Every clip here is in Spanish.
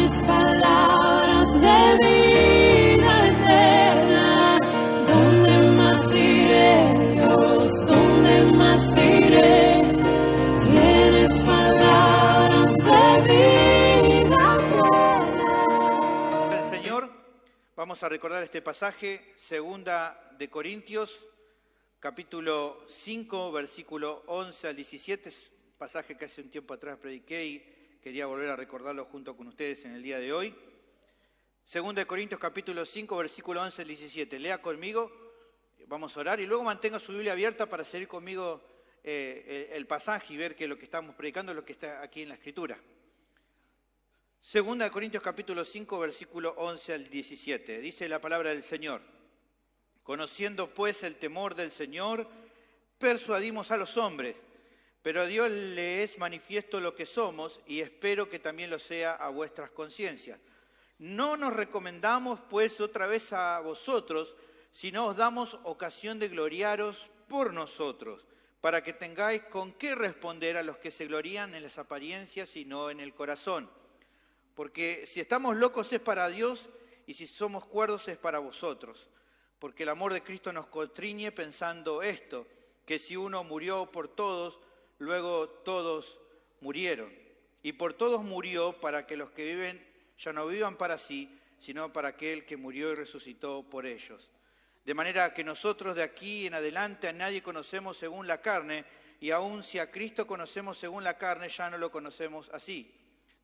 Tienes palabras de vida eterna. ¿Dónde más iré, Dios? ¿Dónde más iré? Tienes palabras de vida eterna. El Señor, vamos a recordar este pasaje, 2 de Corintios, capítulo 5, versículo 11 al 17, es un pasaje que hace un tiempo atrás prediqué y quería volver a recordarlo junto con ustedes en el día de hoy. 2 de Corintios, capítulo 5, versículo 11 al 17. Lea conmigo, vamos a orar y luego mantenga su Biblia abierta para seguir conmigo el pasaje y ver que lo que estamos predicando es lo que está aquí en la Escritura. 2 de Corintios, capítulo 5, versículo 11 al 17. Dice la palabra del Señor. Conociendo pues el temor del Señor, persuadimos a los hombres, pero a Dios le es manifiesto lo que somos y espero que también lo sea a vuestras conciencias. No nos recomendamos pues otra vez a vosotros, sino os damos ocasión de gloriaros por nosotros, para que tengáis con qué responder a los que se glorían en las apariencias y no en el corazón. Porque si estamos locos es para Dios y si somos cuerdos es para vosotros. Porque el amor de Cristo nos constriñe pensando esto, que si uno murió por todos, luego todos murieron. Y por todos murió para que los que viven ya no vivan para sí, sino para aquel que murió y resucitó por ellos. De manera que nosotros de aquí en adelante a nadie conocemos según la carne, y aun si a Cristo conocemos según la carne, ya no lo conocemos así.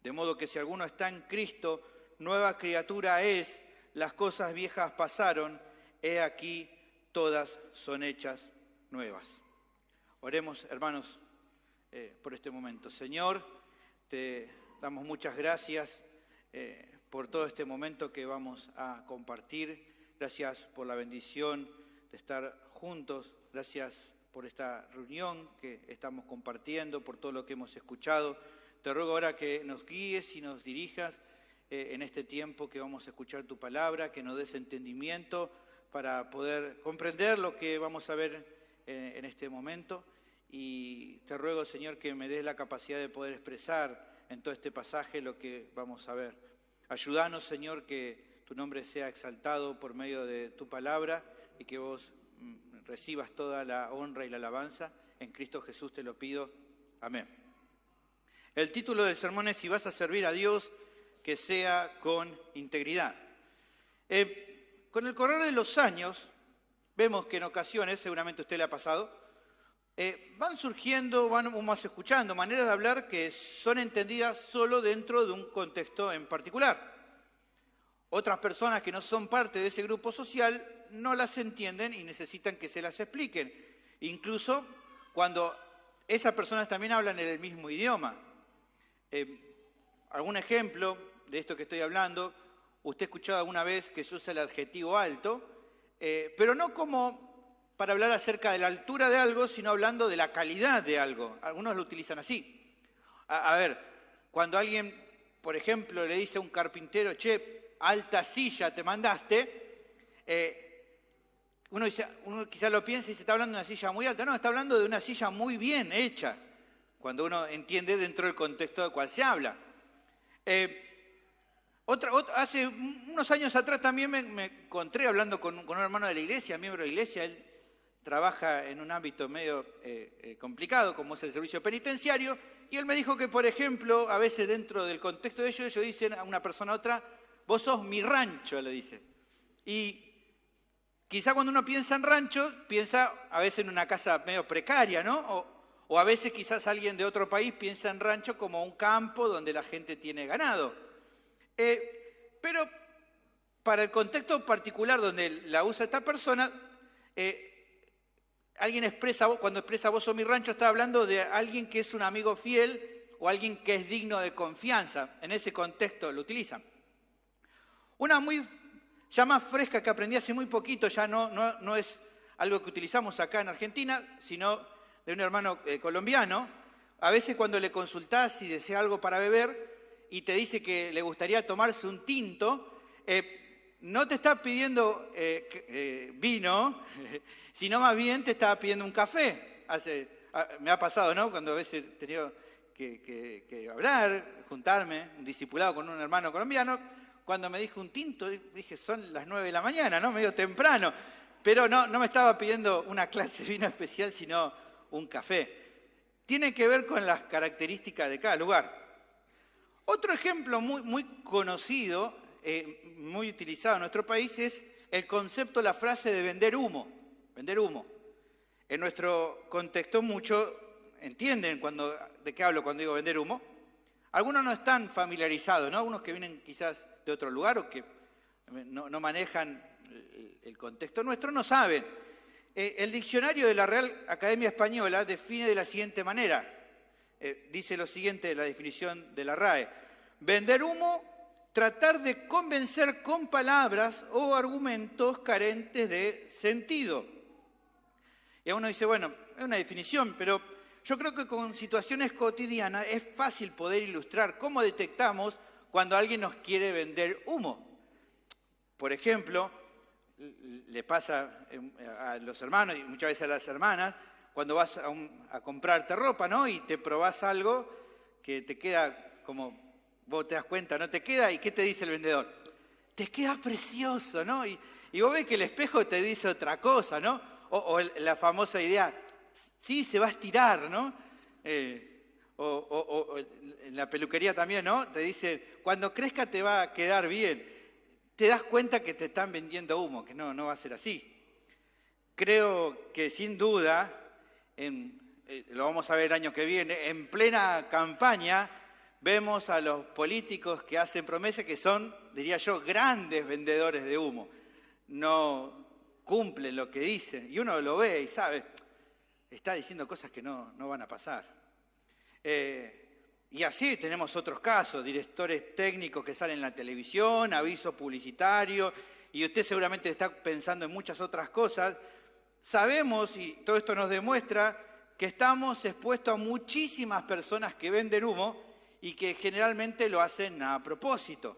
De modo que si alguno está en Cristo, nueva criatura es, las cosas viejas pasaron, he aquí, todas son hechas nuevas. Oremos, hermanos, por este momento. Señor, te damos muchas gracias por todo este momento que vamos a compartir. Gracias por la bendición de estar juntos. Gracias por esta reunión que estamos compartiendo, por todo lo que hemos escuchado. Te ruego ahora que nos guíes y nos dirijas en este tiempo que vamos a escuchar tu palabra, que nos des entendimiento para poder comprender lo que vamos a ver en este momento. Y te ruego, Señor, que me des la capacidad de poder expresar en todo este pasaje lo que vamos a ver. Ayúdanos, Señor, que tu nombre sea exaltado por medio de tu palabra y que vos recibas toda la honra y la alabanza. En Cristo Jesús te lo pido. Amén. El título del sermón es: si vas a servir a Dios, que sea con integridad. Con el correr de los años, vemos que en ocasiones, seguramente a usted le ha pasado, van surgiendo, vamos escuchando maneras de hablar que son entendidas solo dentro de un contexto en particular. Otras personas que no son parte de ese grupo social no las entienden y necesitan que se las expliquen. Incluso cuando esas personas también hablan el mismo idioma. Algún ejemplo de esto que estoy hablando, usted ha escuchado alguna vez que se usa el adjetivo alto, pero no como para hablar acerca de la altura de algo, sino hablando de la calidad de algo. Algunos lo utilizan así. A ver, cuando alguien, por ejemplo, le dice a un carpintero, che, alta silla te mandaste, uno quizás lo piensa y se está hablando de una silla muy alta. No, está hablando de una silla muy bien hecha, cuando uno entiende dentro del contexto del cual se habla. Hace unos años atrás también me encontré hablando con un hermano de la iglesia, miembro de la iglesia. Él trabaja en un ámbito medio complicado, como es el servicio penitenciario, y él me dijo que, por ejemplo, a veces dentro del contexto de ellos dicen a una persona a otra, vos sos mi rancho, le dicen. Y quizá cuando uno piensa en ranchos, piensa a veces en una casa medio precaria, ¿no? O a veces quizás alguien de otro país piensa en rancho como un campo donde la gente tiene ganado. Pero para el contexto particular donde la usa esta persona, alguien expresa, cuando expresa vos sos mi rancho, está hablando de alguien que es un amigo fiel o alguien que es digno de confianza. En ese contexto lo utilizan. Una ya más fresca que aprendí hace muy poquito, ya no es algo que utilizamos acá en Argentina, sino de un hermano colombiano. A veces cuando le consultás si desea algo para beber y te dice que le gustaría tomarse un tinto, no te está pidiendo vino, sino más bien te está pidiendo un café. Me ha pasado, ¿no? Cuando a veces he tenido que hablar, juntarme, un discipulado con un hermano colombiano. Cuando me dijo un tinto, dije, son las 9 de la mañana, ¿no? Medio temprano. Pero no me estaba pidiendo una clase de vino especial, sino un café. Tiene que ver con las características de cada lugar. Otro ejemplo muy conocido, muy utilizado en nuestro país, es el concepto, la frase de vender humo. Vender humo. En nuestro contexto muchos entienden de qué hablo cuando digo vender humo. Algunos no están familiarizados, ¿no? Algunos que vienen quizás de otro lugar o que no manejan el contexto nuestro, no saben. El diccionario de la Real Academia Española define de la siguiente manera. Dice lo siguiente, la definición de la RAE. Vender humo, tratar de convencer con palabras o argumentos carentes de sentido. Y uno dice, bueno, es una definición, pero yo creo que con situaciones cotidianas es fácil poder ilustrar cómo detectamos cuando alguien nos quiere vender humo. Por ejemplo, le pasa a los hermanos y muchas veces a las hermanas, cuando vas a comprarte ropa, ¿no? Y te probás algo que te queda como, vos te das cuenta, ¿no? Te queda, ¿y qué te dice el vendedor? Te queda precioso, ¿no? Y vos ves que el espejo te dice otra cosa, ¿no? O la famosa idea, sí, se va a estirar, ¿no? O en la peluquería también, ¿no? Te dice, cuando crezca te va a quedar bien. Te das cuenta que te están vendiendo humo, que no va a ser así. Creo que sin duda, lo vamos a ver el año que viene, en plena campaña vemos a los políticos que hacen promesas que son, diría yo, grandes vendedores de humo. No cumplen lo que dicen y uno lo ve y sabe, está diciendo cosas que no van a pasar. Y así tenemos otros casos, directores técnicos que salen en la televisión, aviso publicitario, y usted seguramente está pensando en muchas otras cosas. Sabemos, y todo esto nos demuestra, que estamos expuestos a muchísimas personas que venden humo y que generalmente lo hacen a propósito.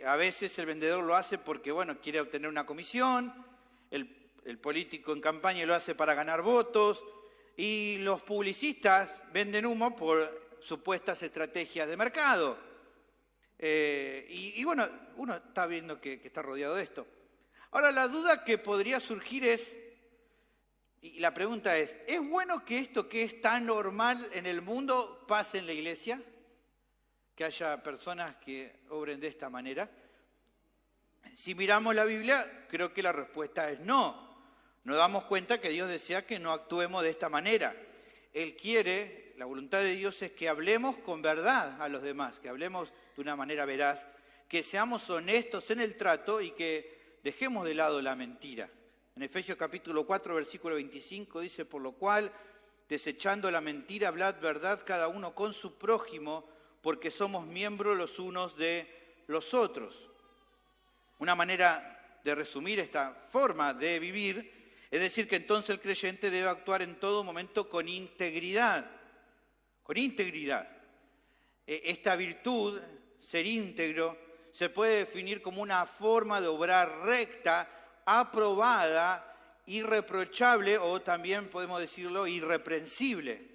A veces el vendedor lo hace porque, bueno, quiere obtener una comisión, el político en campaña lo hace para ganar votos, y los publicistas venden humo por supuestas estrategias de mercado. Y bueno, uno está viendo que está rodeado de esto. Ahora, la duda que podría surgir es, y la pregunta es bueno que esto que es tan normal en el mundo pase en la iglesia? Que haya personas que obren de esta manera. Si miramos la Biblia, creo que la respuesta es no. Nos damos cuenta que Dios desea que no actuemos de esta manera. Él quiere, la voluntad de Dios es que hablemos con verdad a los demás, que hablemos de una manera veraz, que seamos honestos en el trato y que dejemos de lado la mentira. En Efesios capítulo 4, versículo 25 dice, por lo cual, desechando la mentira, hablad verdad cada uno con su prójimo, porque somos miembros los unos de los otros. Una manera de resumir esta forma de vivir es decir que entonces el creyente debe actuar en todo momento con integridad. Con integridad. Esta virtud, ser íntegro, se puede definir como una forma de obrar recta, aprobada, irreprochable o también podemos decirlo irreprensible.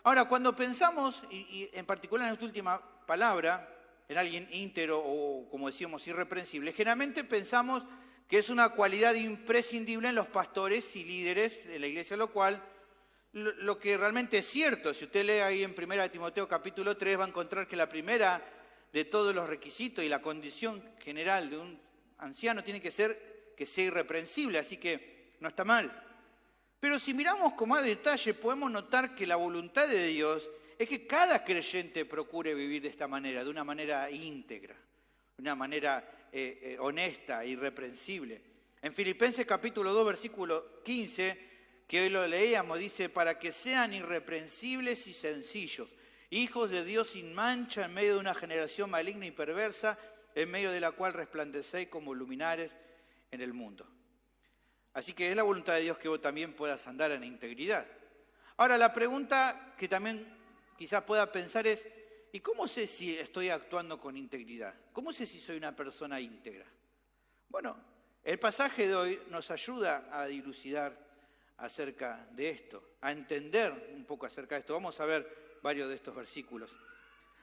Ahora, cuando pensamos, y en particular en esta última palabra, en alguien íntegro o como decíamos irreprensible, generalmente pensamos que es una cualidad imprescindible en los pastores y líderes de la iglesia, lo cual, lo que realmente es cierto, si usted lee ahí en 1 Timoteo capítulo 3, va a encontrar que la primera de todos los requisitos y la condición general de un anciano tiene que ser que sea irreprensible, así que no está mal. Pero si miramos con más detalle, podemos notar que la voluntad de Dios es que cada creyente procure vivir de esta manera, de una manera íntegra, de una manera honesta, irreprensible. En Filipenses capítulo 2, versículo 15, que hoy lo leíamos, dice, para que sean irreprensibles y sencillos, hijos de Dios sin mancha en medio de una generación maligna y perversa, en medio de la cual resplandecéis como luminares en el mundo. Así que es la voluntad de Dios que vos también puedas andar en integridad. Ahora, la pregunta que también quizás pueda pensar es, ¿y cómo sé si estoy actuando con integridad? ¿Cómo sé si soy una persona íntegra? Bueno, el pasaje de hoy nos ayuda a dilucidar acerca de esto, a entender un poco acerca de esto. Vamos a ver varios de estos versículos.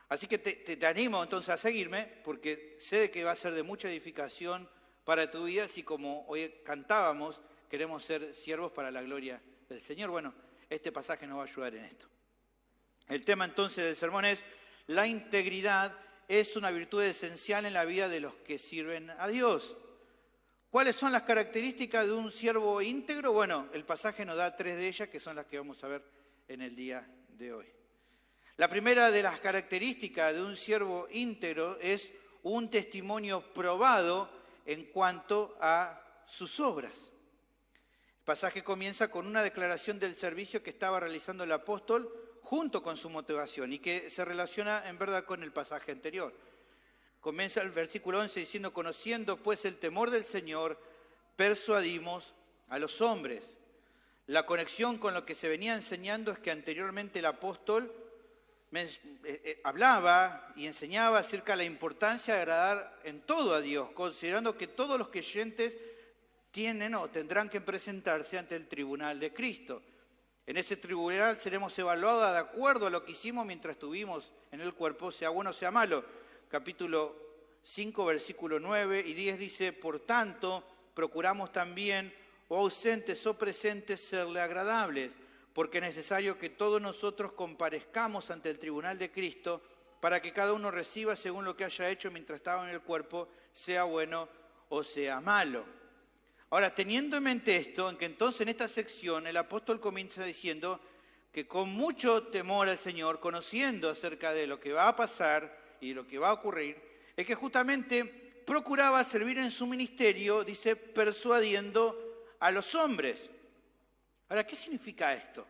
Así que te animo entonces a seguirme, porque sé que va a ser de mucha edificación para tu vida, si como hoy cantábamos, queremos ser siervos para la gloria del Señor. Bueno, este pasaje nos va a ayudar en esto. El tema entonces del sermón es: la integridad es una virtud esencial en la vida de los que sirven a Dios. ¿Cuáles son las características de un siervo íntegro? Bueno, el pasaje nos da 3 de ellas, que son las que vamos a ver en el día de hoy. La primera de las características de un siervo íntegro es un testimonio probado en cuanto a sus obras. El pasaje comienza con una declaración del servicio que estaba realizando el apóstol junto con su motivación y que se relaciona en verdad con el pasaje anterior. Comienza el versículo 11 diciendo: conociendo pues el temor del Señor, persuadimos a los hombres. La conexión con lo que se venía enseñando es que anteriormente el apóstol hablaba y enseñaba acerca de la importancia de agradar en todo a Dios, considerando que todos los creyentes tienen o tendrán que presentarse ante el tribunal de Cristo. En ese tribunal seremos evaluados de acuerdo a lo que hicimos mientras estuvimos en el cuerpo, sea bueno o sea malo. Capítulo 5, versículo 9 y 10 dice: por tanto, procuramos también, o ausentes o presentes, serle agradables, porque es necesario que todos nosotros comparezcamos ante el tribunal de Cristo, para que cada uno reciba según lo que haya hecho mientras estaba en el cuerpo, sea bueno o sea malo. Ahora, teniendo en mente esto, en que entonces en esta sección el apóstol comienza diciendo que con mucho temor al Señor, conociendo acerca de lo que va a pasar y lo que va a ocurrir, es que justamente procuraba servir en su ministerio, dice, persuadiendo a los hombres. Ahora, ¿qué significa esto?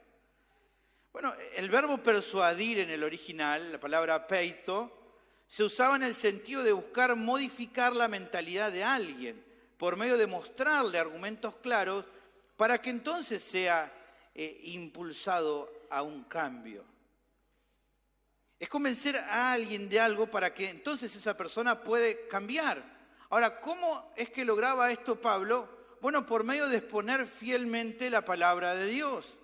Bueno, el verbo persuadir en el original, la palabra peito, se usaba en el sentido de buscar modificar la mentalidad de alguien por medio de mostrarle argumentos claros para que entonces sea impulsado a un cambio. Es convencer a alguien de algo para que entonces esa persona puede cambiar. Ahora, ¿cómo es que lograba esto Pablo? Bueno, por medio de exponer fielmente la palabra de Dios.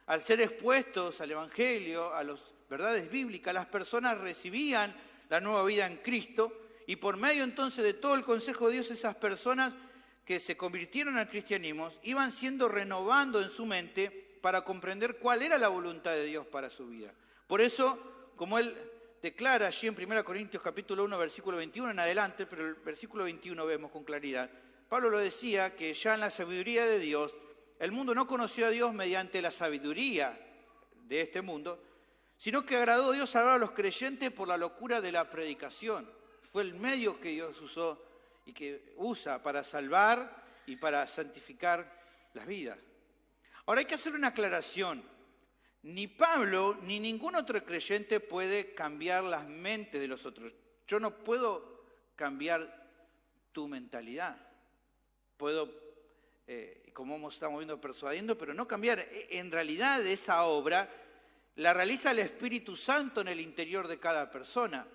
Al ser expuestos al Evangelio, a las verdades bíblicas, las personas recibían la nueva vida en Cristo y por medio entonces de todo el consejo de Dios, esas personas que se convirtieron al cristianismo iban siendo renovando en su mente para comprender cuál era la voluntad de Dios para su vida. Por eso, como él declara allí en 1 Corintios capítulo 1, versículo 21 en adelante, pero el versículo 21 vemos con claridad, Pablo lo decía que ya en la sabiduría de Dios, el mundo no conoció a Dios mediante la sabiduría de este mundo, sino que agradó a Dios salvar a los creyentes por la locura de la predicación. Fue el medio que Dios usó y que usa para salvar y para santificar las vidas. Ahora hay que hacer una aclaración. Ni Pablo ni ningún otro creyente puede cambiar las mentes de los otros. Yo no puedo cambiar tu mentalidad. Puedo, como estamos viendo, persuadiendo, pero no cambiar. En realidad esa obra la realiza el Espíritu Santo en el interior de cada persona.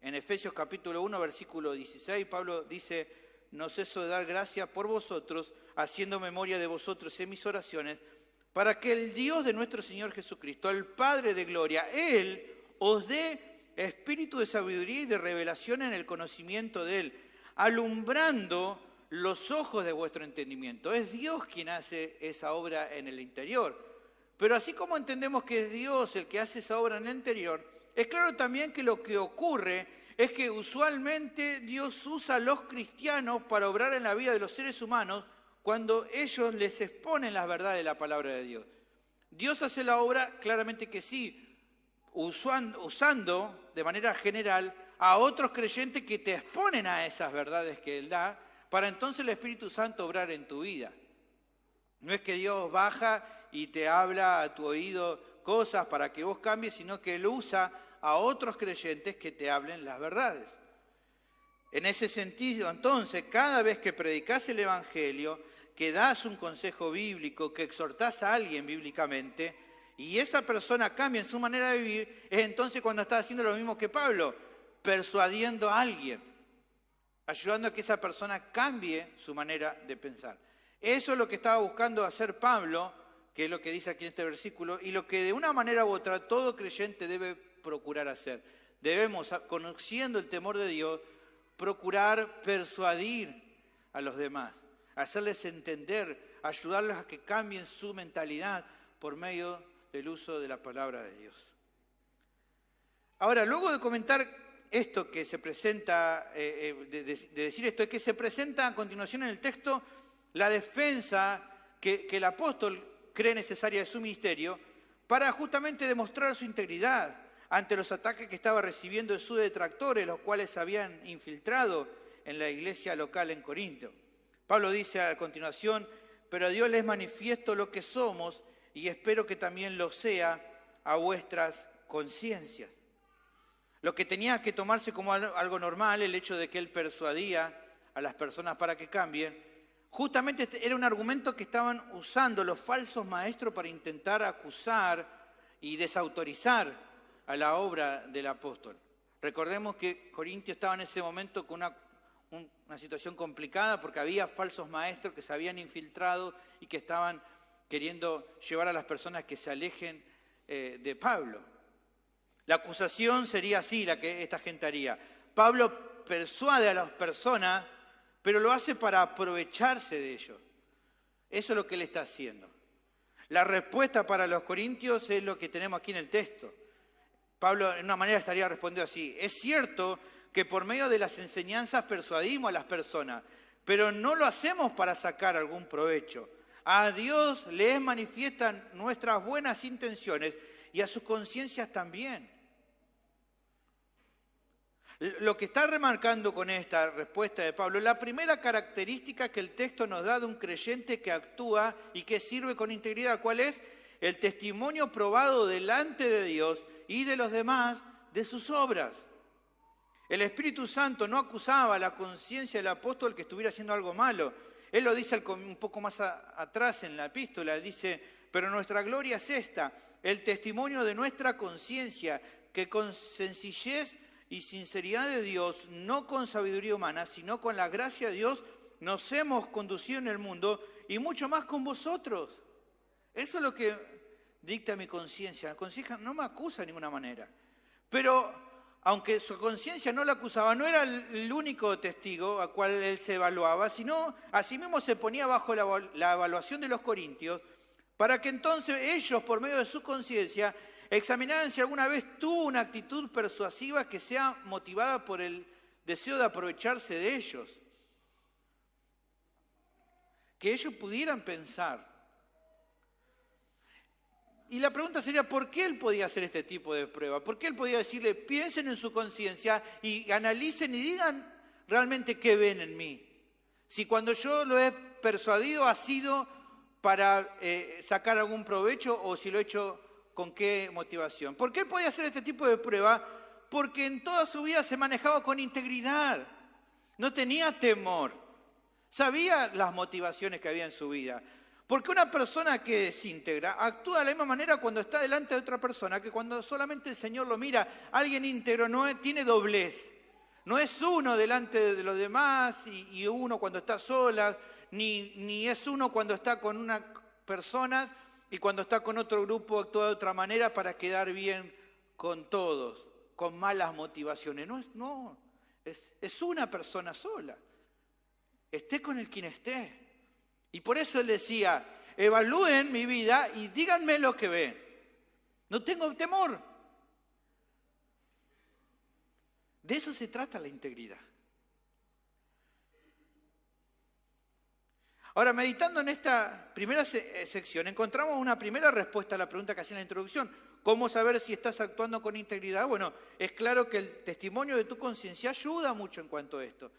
En Efesios capítulo 1, versículo 16, Pablo dice: no ceso de dar gracias por vosotros, haciendo memoria de vosotros en mis oraciones, para que el Dios de nuestro Señor Jesucristo, el Padre de gloria, Él os dé espíritu de sabiduría y de revelación en el conocimiento de Él, alumbrando los ojos de vuestro entendimiento. Es Dios quien hace esa obra en el interior. Pero así como entendemos que es Dios el que hace esa obra en el interior, es claro también que lo que ocurre es que usualmente Dios usa a los cristianos para obrar en la vida de los seres humanos cuando ellos les exponen las verdades de la palabra de Dios. Dios hace la obra, claramente que sí, usando de manera general a otros creyentes que te exponen a esas verdades que Él da, para entonces el Espíritu Santo obrar en tu vida. No es que Dios baja y te habla a tu oído cosas para que vos cambies, sino que Él usa a otros creyentes que te hablen las verdades. En ese sentido, entonces, cada vez que predicás el Evangelio, que das un consejo bíblico, que exhortás a alguien bíblicamente, y esa persona cambia en su manera de vivir, es entonces cuando estás haciendo lo mismo que Pablo, persuadiendo a alguien, ayudando a que esa persona cambie su manera de pensar. Eso es lo que estaba buscando hacer Pablo que es lo que dice aquí en este versículo, y lo que de una manera u otra todo creyente debe procurar hacer. Debemos, conociendo el temor de Dios, procurar persuadir a los demás, hacerles entender, ayudarles a que cambien su mentalidad por medio del uso de la palabra de Dios. Ahora, luego de comentar esto que se presenta, de decir esto, es que se presenta a continuación en el texto la defensa que el apóstol cree necesaria de su ministerio para justamente demostrar su integridad ante los ataques que estaba recibiendo de sus detractores, los cuales se habían infiltrado en la iglesia local en Corinto. Pablo dice a continuación, pero a Dios les manifiesto lo que somos y espero que también lo sea a vuestras conciencias. Lo que tenía que tomarse como algo normal, el hecho de que él persuadía a las personas para que cambien, justamente era un argumento que estaban usando los falsos maestros para intentar acusar y desautorizar a la obra del apóstol. Recordemos que Corintio estaba en ese momento con una situación complicada porque había falsos maestros que se habían infiltrado y que estaban queriendo llevar a las personas que se alejen de Pablo. La acusación sería así, la que esta gente haría. Pablo persuade a las personas, pero lo hace para aprovecharse de ellos. Eso es lo que él está haciendo. La respuesta para los corintios es lo que tenemos aquí en el texto. Pablo, en una manera, estaría respondiendo así. Es cierto que por medio de las enseñanzas persuadimos a las personas, pero no lo hacemos para sacar algún provecho. A Dios les manifiestan nuestras buenas intenciones y a sus conciencias también. Lo que está remarcando con esta respuesta de Pablo es la primera característica que el texto nos da de un creyente que actúa y que sirve con integridad. ¿Cuál es? El testimonio probado delante de Dios y de los demás de sus obras. El Espíritu Santo no acusaba a la conciencia del apóstol que estuviera haciendo algo malo. Él lo dice un poco más atrás en la epístola. Él dice, pero nuestra gloria es esta, el testimonio de nuestra conciencia, que con sencillez y sinceridad de Dios, no con sabiduría humana, sino con la gracia de Dios, nos hemos conducido en el mundo y mucho más con vosotros. Eso es lo que dicta mi conciencia. La conciencia no me acusa de ninguna manera. Pero, aunque su conciencia no la acusaba, no era el único testigo a cual él se evaluaba, sino asimismo se ponía bajo la evaluación de los corintios, para que entonces ellos, por medio de su conciencia, examinaran si alguna vez tuvo una actitud persuasiva que sea motivada por el deseo de aprovecharse de ellos. Que ellos pudieran pensar. Y la pregunta sería, ¿por qué él podía hacer este tipo de prueba? ¿Por qué él podía decirle, piensen en su conciencia y analicen y digan realmente qué ven en mí? Si cuando yo lo he persuadido ha sido para sacar algún provecho o si lo he hecho con qué motivación. ¿Por qué él podía hacer este tipo de prueba? Porque en toda su vida se manejaba con integridad, no tenía temor, sabía las motivaciones que había en su vida. Porque una persona que es íntegra actúa de la misma manera cuando está delante de otra persona que cuando solamente el Señor lo mira. Alguien íntegro tiene doblez. No es uno delante de los demás y uno cuando está sola, ni es uno cuando está con unas personas y cuando está con otro grupo actúa de otra manera para quedar bien con todos, con malas motivaciones. No, es una persona sola. Esté con el quien esté. Y por eso él decía, evalúen mi vida y díganme lo que ven. No tengo temor. De eso se trata la integridad. Ahora, meditando en esta primera sección, encontramos una primera respuesta a la pregunta que hacía en la introducción. ¿Cómo saber si estás actuando con integridad? Bueno, es claro que el testimonio de tu conciencia ayuda mucho en cuanto a esto.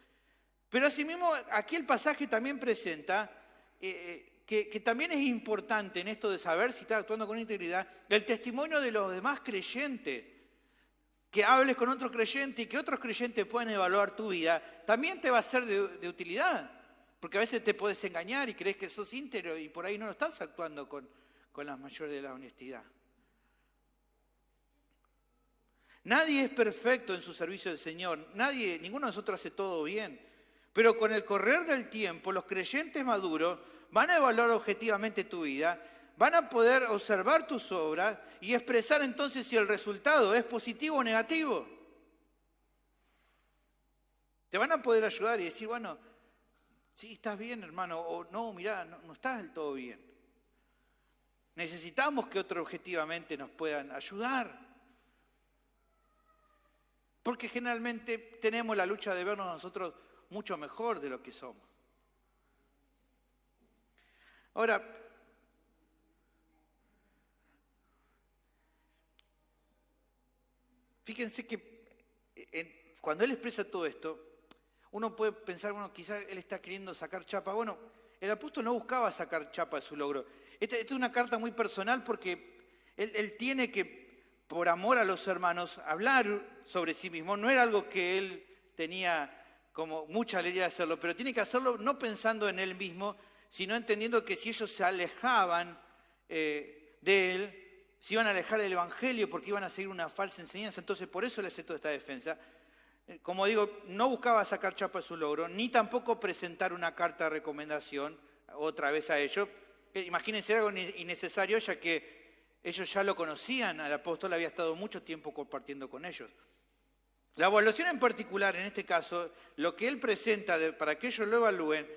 Pero asimismo, aquí el pasaje también presenta que también es importante en esto de saber si estás actuando con integridad, el testimonio de los demás creyentes. Que hables con otros creyentes y que otros creyentes puedan evaluar tu vida, también te va a ser de utilidad. Porque a veces te puedes engañar y crees que sos íntegro y por ahí no lo estás actuando con la mayor de la honestidad. Nadie es perfecto en su servicio del Señor. Ninguno de nosotros hace todo bien. Pero con el correr del tiempo, los creyentes maduros van a evaluar objetivamente tu vida, van a poder observar tus obras y expresar entonces si el resultado es positivo o negativo. Te van a poder ayudar y decir, bueno, sí, estás bien, hermano, o no, mirá, no estás del todo bien. Necesitamos que otros objetivamente nos puedan ayudar. Porque generalmente tenemos la lucha de vernos nosotros mucho mejor de lo que somos. Ahora, fíjense que cuando él expresa todo esto, uno puede pensar, bueno, quizás él está queriendo sacar chapa. Bueno, el apóstol no buscaba sacar chapa de su logro. Esta es una carta muy personal porque él tiene que, por amor a los hermanos, hablar sobre sí mismo. No era algo que él tenía como mucha alegría de hacerlo, pero tiene que hacerlo no pensando en él mismo, sino entendiendo que si ellos se alejaban de él, se iban a alejar del Evangelio porque iban a seguir una falsa enseñanza. Entonces, por eso le hace toda esta defensa. Como digo, no buscaba sacar chapa de su logro, ni tampoco presentar una carta de recomendación otra vez a ellos. Imagínense algo innecesario, ya que ellos ya lo conocían, al apóstol había estado mucho tiempo compartiendo con ellos. La evaluación en particular, en este caso, lo que él presenta para que ellos lo evalúen,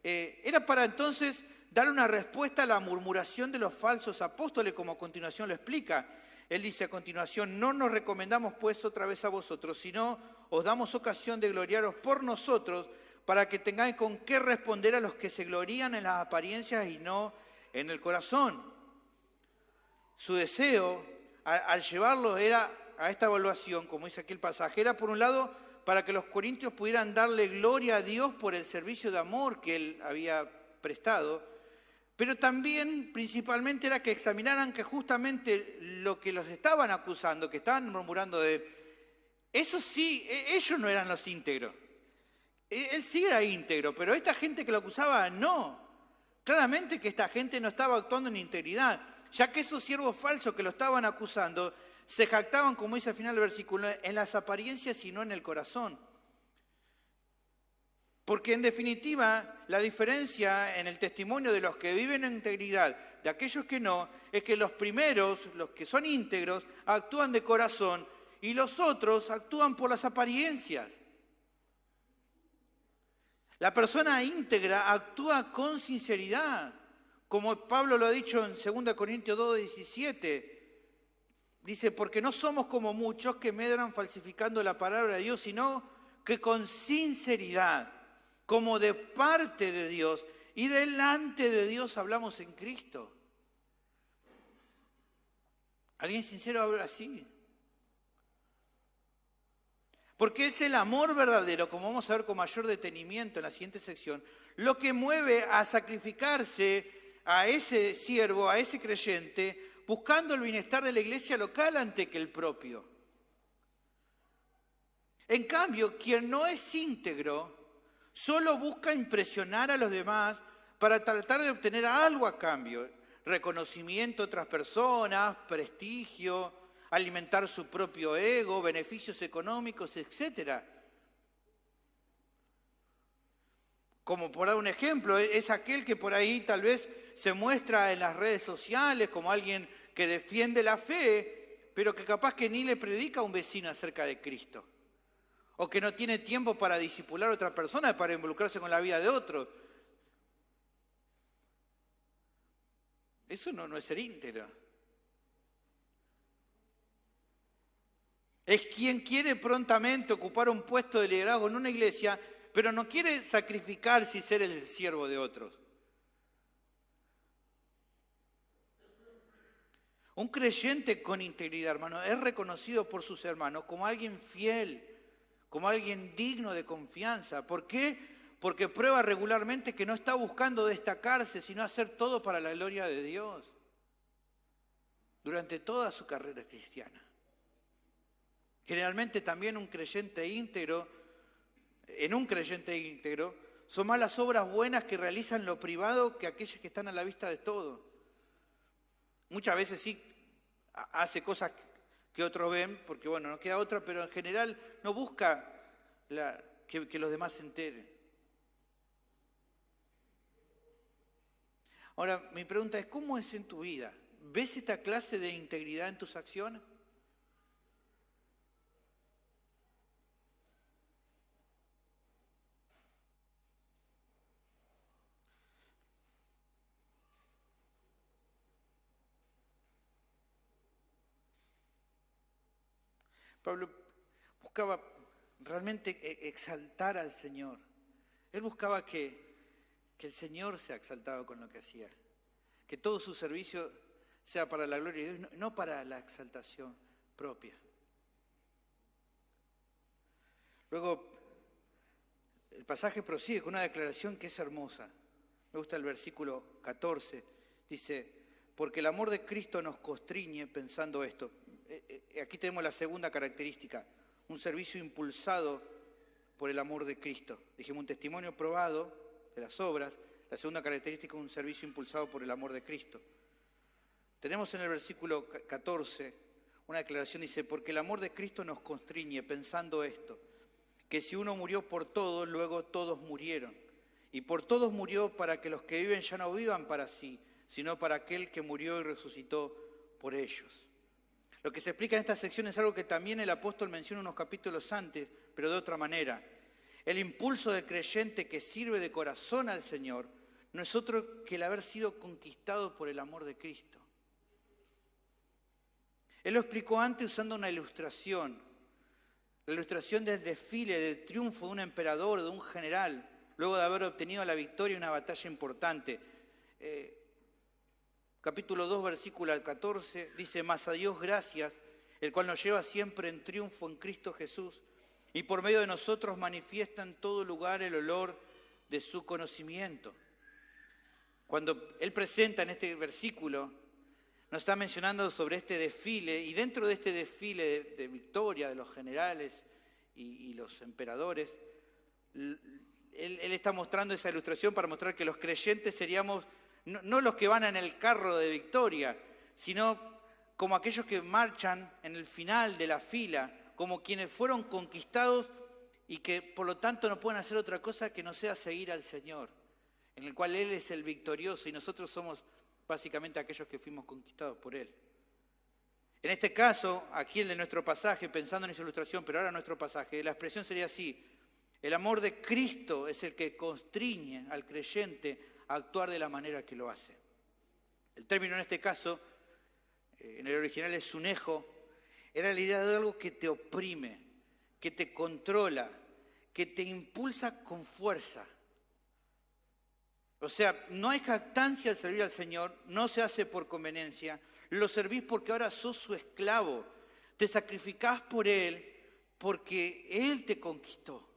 era para entonces darle una respuesta a la murmuración de los falsos apóstoles, como a continuación lo explica. Él dice a continuación, no nos recomendamos pues otra vez a vosotros, sino os damos ocasión de gloriaros por nosotros, para que tengáis con qué responder a los que se glorían en las apariencias y no en el corazón. Su deseo, al llevarlo a esta evaluación, como dice aquí el pasaje, era por un lado para que los corintios pudieran darle gloria a Dios por el servicio de amor que él había prestado, pero también principalmente era que examinaran que justamente lo que los estaban acusando, que estaban murmurando de él, eso sí, ellos no eran los íntegros. Él sí era íntegro, pero esta gente que lo acusaba no. Claramente que esta gente no estaba actuando en integridad, ya que esos siervos falsos que lo estaban acusando se jactaban, como dice al final del versículo, en las apariencias y no en el corazón. Porque en definitiva, la diferencia en el testimonio de los que viven en integridad de aquellos que no, es que los primeros, los que son íntegros, actúan de corazón y los otros actúan por las apariencias. La persona íntegra actúa con sinceridad, como Pablo lo ha dicho en 2 Corintios 2:17. Dice, porque no somos como muchos que medran falsificando la palabra de Dios, sino que con sinceridad, como de parte de Dios y delante de Dios hablamos en Cristo. ¿Alguien sincero habla así? Porque es el amor verdadero, como vamos a ver con mayor detenimiento en la siguiente sección, lo que mueve a sacrificarse a ese siervo, a ese creyente, buscando el bienestar de la iglesia local antes que el propio. En cambio, quien no es íntegro, solo busca impresionar a los demás para tratar de obtener algo a cambio. Reconocimiento de otras personas, prestigio, alimentar su propio ego, beneficios económicos, etc. Como por dar un ejemplo, es aquel que por ahí tal vez se muestra en las redes sociales como alguien que defiende la fe, pero que capaz que ni le predica a un vecino acerca de Cristo. O que no tiene tiempo para discipular a otra persona, para involucrarse con la vida de otro. Eso no es ser íntegro. Es quien quiere prontamente ocupar un puesto de liderazgo en una iglesia, pero no quiere sacrificarse y ser el siervo de otros. Un creyente con integridad, hermano, es reconocido por sus hermanos como alguien fiel, como alguien digno de confianza. ¿Por qué? Porque prueba regularmente que no está buscando destacarse, sino hacer todo para la gloria de Dios durante toda su carrera cristiana. Generalmente también un creyente íntegro, son más las obras buenas que realizan en lo privado que aquellas que están a la vista de todos. Muchas veces sí hace cosas que otros ven, porque bueno, no queda otra, pero en general no busca que los demás se enteren. Ahora, mi pregunta es, ¿cómo es en tu vida? ¿Ves esta clase de integridad en tus acciones? Pablo buscaba realmente exaltar al Señor. Él buscaba que el Señor sea exaltado con lo que hacía. Que todo su servicio sea para la gloria de Dios, no para la exaltación propia. Luego, el pasaje prosigue con una declaración que es hermosa. Me gusta el versículo 14. Dice, porque el amor de Cristo nos constriñe pensando esto. Aquí tenemos la segunda característica, un servicio impulsado por el amor de Cristo. Dijimos un testimonio probado de las obras. La segunda característica, un servicio impulsado por el amor de Cristo. Tenemos en el versículo 14 una declaración, dice, porque el amor de Cristo nos constriñe pensando esto, que si uno murió por todos, luego todos murieron. Y por todos murió para que los que viven ya no vivan para sí, sino para aquel que murió y resucitó por ellos. Lo que se explica en esta sección es algo que también el apóstol menciona unos capítulos antes, pero de otra manera. El impulso del creyente que sirve de corazón al Señor no es otro que el haber sido conquistado por el amor de Cristo. Él lo explicó antes usando una ilustración. La ilustración del desfile, del triunfo de un emperador, de un general, luego de haber obtenido la victoria en una batalla importante. Capítulo 2, versículo 14, dice, mas a Dios gracias, el cual nos lleva siempre en triunfo en Cristo Jesús, y por medio de nosotros manifiesta en todo lugar el olor de su conocimiento. Cuando él presenta en este versículo, nos está mencionando sobre este desfile, y dentro de este desfile de victoria de los generales y los emperadores, él está mostrando esa ilustración para mostrar que los creyentes seríamos no los que van en el carro de victoria, sino como aquellos que marchan en el final de la fila, como quienes fueron conquistados y que por lo tanto no pueden hacer otra cosa que no sea seguir al Señor, en el cual Él es el victorioso y nosotros somos básicamente aquellos que fuimos conquistados por Él. En este caso, aquí el de nuestro pasaje, pensando en esa ilustración, pero ahora nuestro pasaje, la expresión sería así: el amor de Cristo es el que constriñe al creyente a actuar de la manera que lo hace. El término en este caso, en el original es sunejo, era la idea de algo que te oprime, que te controla, que te impulsa con fuerza. O sea, no hay jactancia al servir al Señor, no se hace por conveniencia, lo servís porque ahora sos su esclavo, te sacrificás por Él porque Él te conquistó.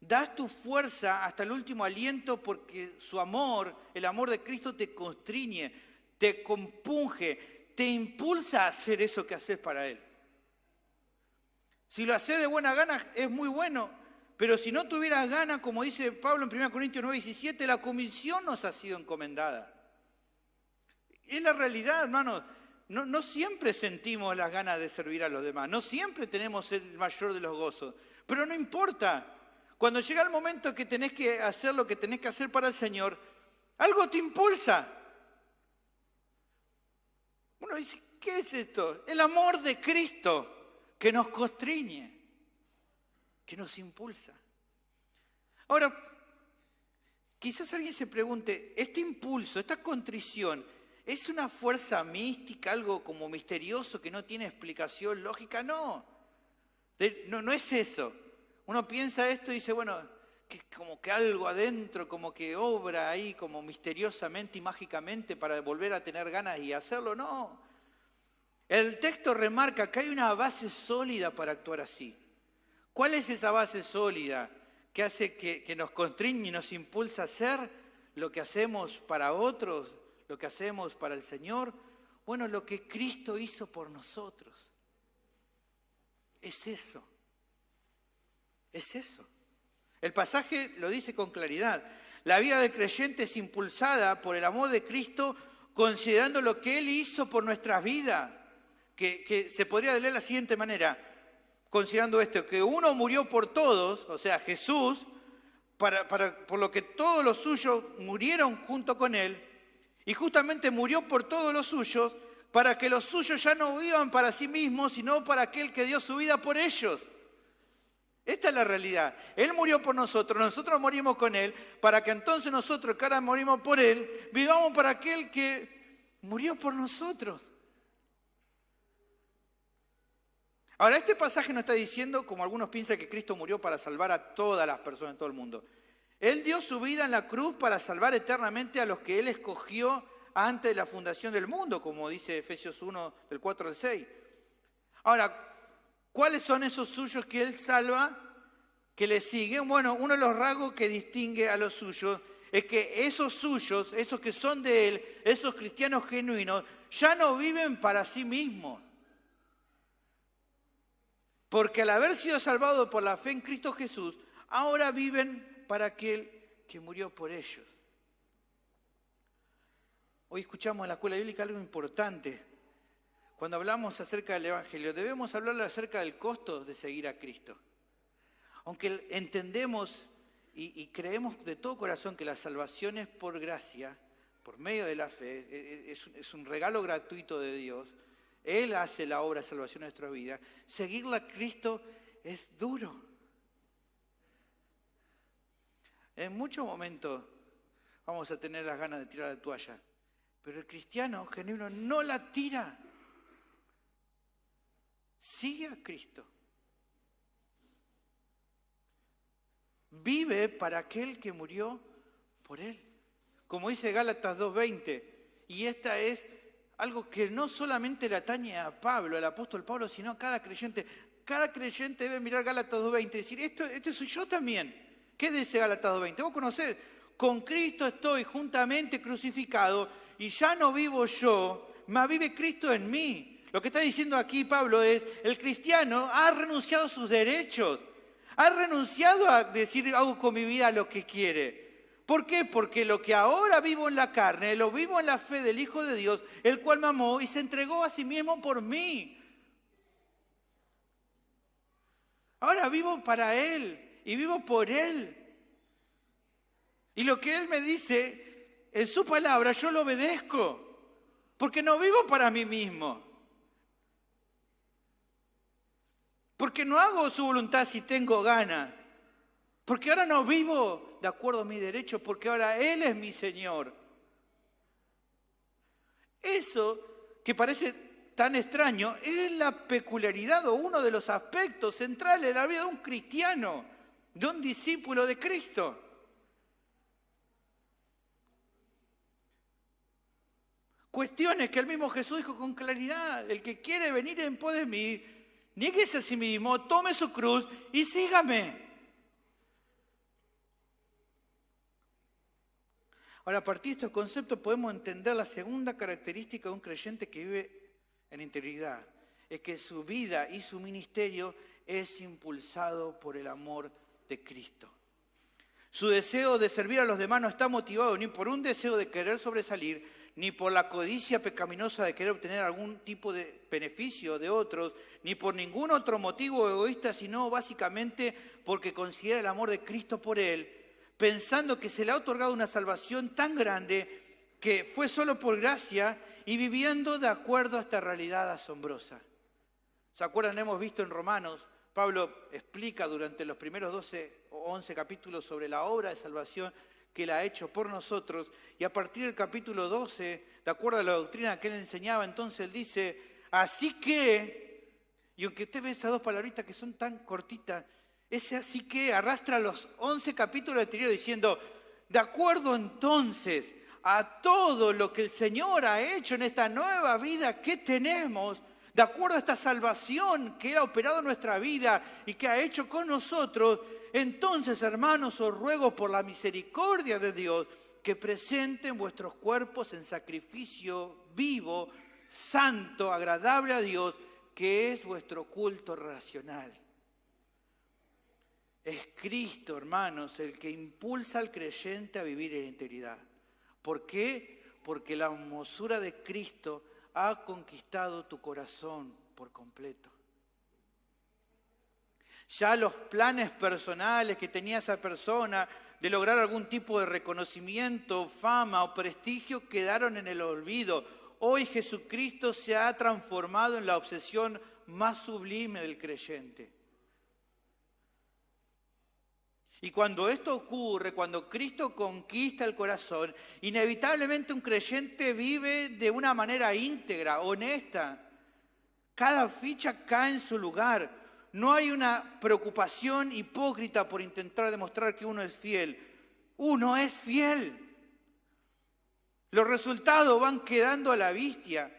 Das tu fuerza hasta el último aliento porque su amor, el amor de Cristo te constriñe, te compunge, te impulsa a hacer eso que haces para Él. Si lo haces de buena gana es muy bueno, pero si no tuvieras ganas, como dice Pablo en 1 Corintios 9:17, la comisión nos ha sido encomendada. Es la realidad, hermanos. No siempre sentimos las ganas de servir a los demás, no siempre tenemos el mayor de los gozos, pero no importa. Cuando llega el momento que tenés que hacer lo que tenés que hacer para el Señor, algo te impulsa. Uno dice, ¿qué es esto? El amor de Cristo que nos constriñe, que nos impulsa. Ahora, quizás alguien se pregunte, ¿este impulso, esta contrición, es una fuerza mística, algo como misterioso que no tiene explicación lógica? No es eso. Uno piensa esto y dice, bueno, que como que algo adentro, como que obra ahí como misteriosamente y mágicamente para volver a tener ganas y hacerlo. No. El texto remarca que hay una base sólida para actuar así. ¿Cuál es esa base sólida que hace que nos constriñe y nos impulsa a hacer lo que hacemos para otros, lo que hacemos para el Señor? Bueno, lo que Cristo hizo por nosotros. Es eso. Es eso. El pasaje lo dice con claridad. La vida del creyente es impulsada por el amor de Cristo, considerando lo que Él hizo por nuestras vidas. Que se podría leer de la siguiente manera, considerando esto, que uno murió por todos, o sea, Jesús, por lo que todos los suyos murieron junto con Él, y justamente murió por todos los suyos, para que los suyos ya no vivan para sí mismos, sino para aquel que dio su vida por ellos. Esta es la realidad. Él murió por nosotros, nosotros morimos con Él, para que entonces nosotros, que ahora morimos por Él, vivamos para aquel que murió por nosotros. Ahora, este pasaje no está diciendo, como algunos piensan, que Cristo murió para salvar a todas las personas en todo el mundo. Él dio su vida en la cruz para salvar eternamente a los que Él escogió antes de la fundación del mundo, como dice Efesios 1, del 4 al 6. Ahora, ¿cuáles son esos suyos que Él salva, que le siguen? Bueno, uno de los rasgos que distingue a los suyos es que esos suyos, esos que son de Él, esos cristianos genuinos, ya no viven para sí mismos. Porque al haber sido salvados por la fe en Cristo Jesús, ahora viven para aquel que murió por ellos. Hoy escuchamos en la escuela bíblica algo importante. Cuando hablamos acerca del Evangelio, debemos hablar acerca del costo de seguir a Cristo. Aunque entendemos y creemos de todo corazón que la salvación es por gracia, por medio de la fe, es un regalo gratuito de Dios. Él hace la obra de salvación en nuestra vida. Seguirle a Cristo es duro. En muchos momentos vamos a tener las ganas de tirar la toalla, pero el cristiano genuino no la tira. Sigue a Cristo. Vive para aquel que murió por él. Como dice Gálatas 2:20, y esta es algo que no solamente le atañe a Pablo, al apóstol Pablo, sino a cada creyente. Cada creyente debe mirar Gálatas 2:20 y decir, este soy yo también. ¿Qué dice Gálatas 2:20? Vos conocés, con Cristo estoy juntamente crucificado y ya no vivo yo, mas vive Cristo en mí. Lo que está diciendo aquí Pablo es, el cristiano ha renunciado a sus derechos, ha renunciado a decir, hago con mi vida lo que quiere. ¿Por qué? Porque lo que ahora vivo en la carne, lo vivo en la fe del Hijo de Dios, el cual me amó y se entregó a sí mismo por mí. Ahora vivo para Él y vivo por Él. Y lo que Él me dice, en su palabra, yo lo obedezco. Porque no vivo para mí mismo. Porque no hago su voluntad si tengo ganas. Porque ahora no vivo de acuerdo a mis derechos, porque ahora Él es mi Señor. Eso que parece tan extraño es la peculiaridad o uno de los aspectos centrales de la vida de un cristiano, de un discípulo de Cristo. Cuestiones que el mismo Jesús dijo con claridad, el que quiere venir en pos de mí, niéguese a sí mismo, tome su cruz y sígame. Ahora, a partir de estos conceptos podemos entender la segunda característica de un creyente que vive en integridad. Es que su vida y su ministerio es impulsado por el amor de Cristo. Su deseo de servir a los demás no está motivado ni por un deseo de querer sobresalir, ni por la codicia pecaminosa de querer obtener algún tipo de beneficio de otros, ni por ningún otro motivo egoísta, sino básicamente porque considera el amor de Cristo por él, pensando que se le ha otorgado una salvación tan grande que fue solo por gracia y viviendo de acuerdo a esta realidad asombrosa. ¿Se acuerdan? Hemos visto en Romanos, Pablo explica durante los primeros 12 o 11 capítulos sobre la obra de salvación que Él ha hecho por nosotros, y a partir del capítulo 12, de acuerdo a la doctrina que Él enseñaba, entonces Él dice, así que, y aunque usted ve esas dos palabritas que son tan cortitas, ese así que arrastra los 11 capítulos anteriores diciendo, de acuerdo entonces a todo lo que el Señor ha hecho en esta nueva vida que tenemos, de acuerdo a esta salvación que Él ha operado en nuestra vida y que ha hecho con nosotros, entonces, hermanos, os ruego por la misericordia de Dios que presenten vuestros cuerpos en sacrificio vivo, santo, agradable a Dios, que es vuestro culto racional. Es Cristo, hermanos, el que impulsa al creyente a vivir en integridad. ¿Por qué? Porque la hermosura de Cristo ha conquistado tu corazón por completo. Ya los planes personales que tenía esa persona de lograr algún tipo de reconocimiento, fama o prestigio quedaron en el olvido. Hoy Jesucristo se ha transformado en la obsesión más sublime del creyente. Y cuando esto ocurre, cuando Cristo conquista el corazón, inevitablemente un creyente vive de una manera íntegra, honesta. Cada ficha cae en su lugar. No hay una preocupación hipócrita por intentar demostrar que uno es fiel. Uno es fiel. Los resultados van quedando a la vista,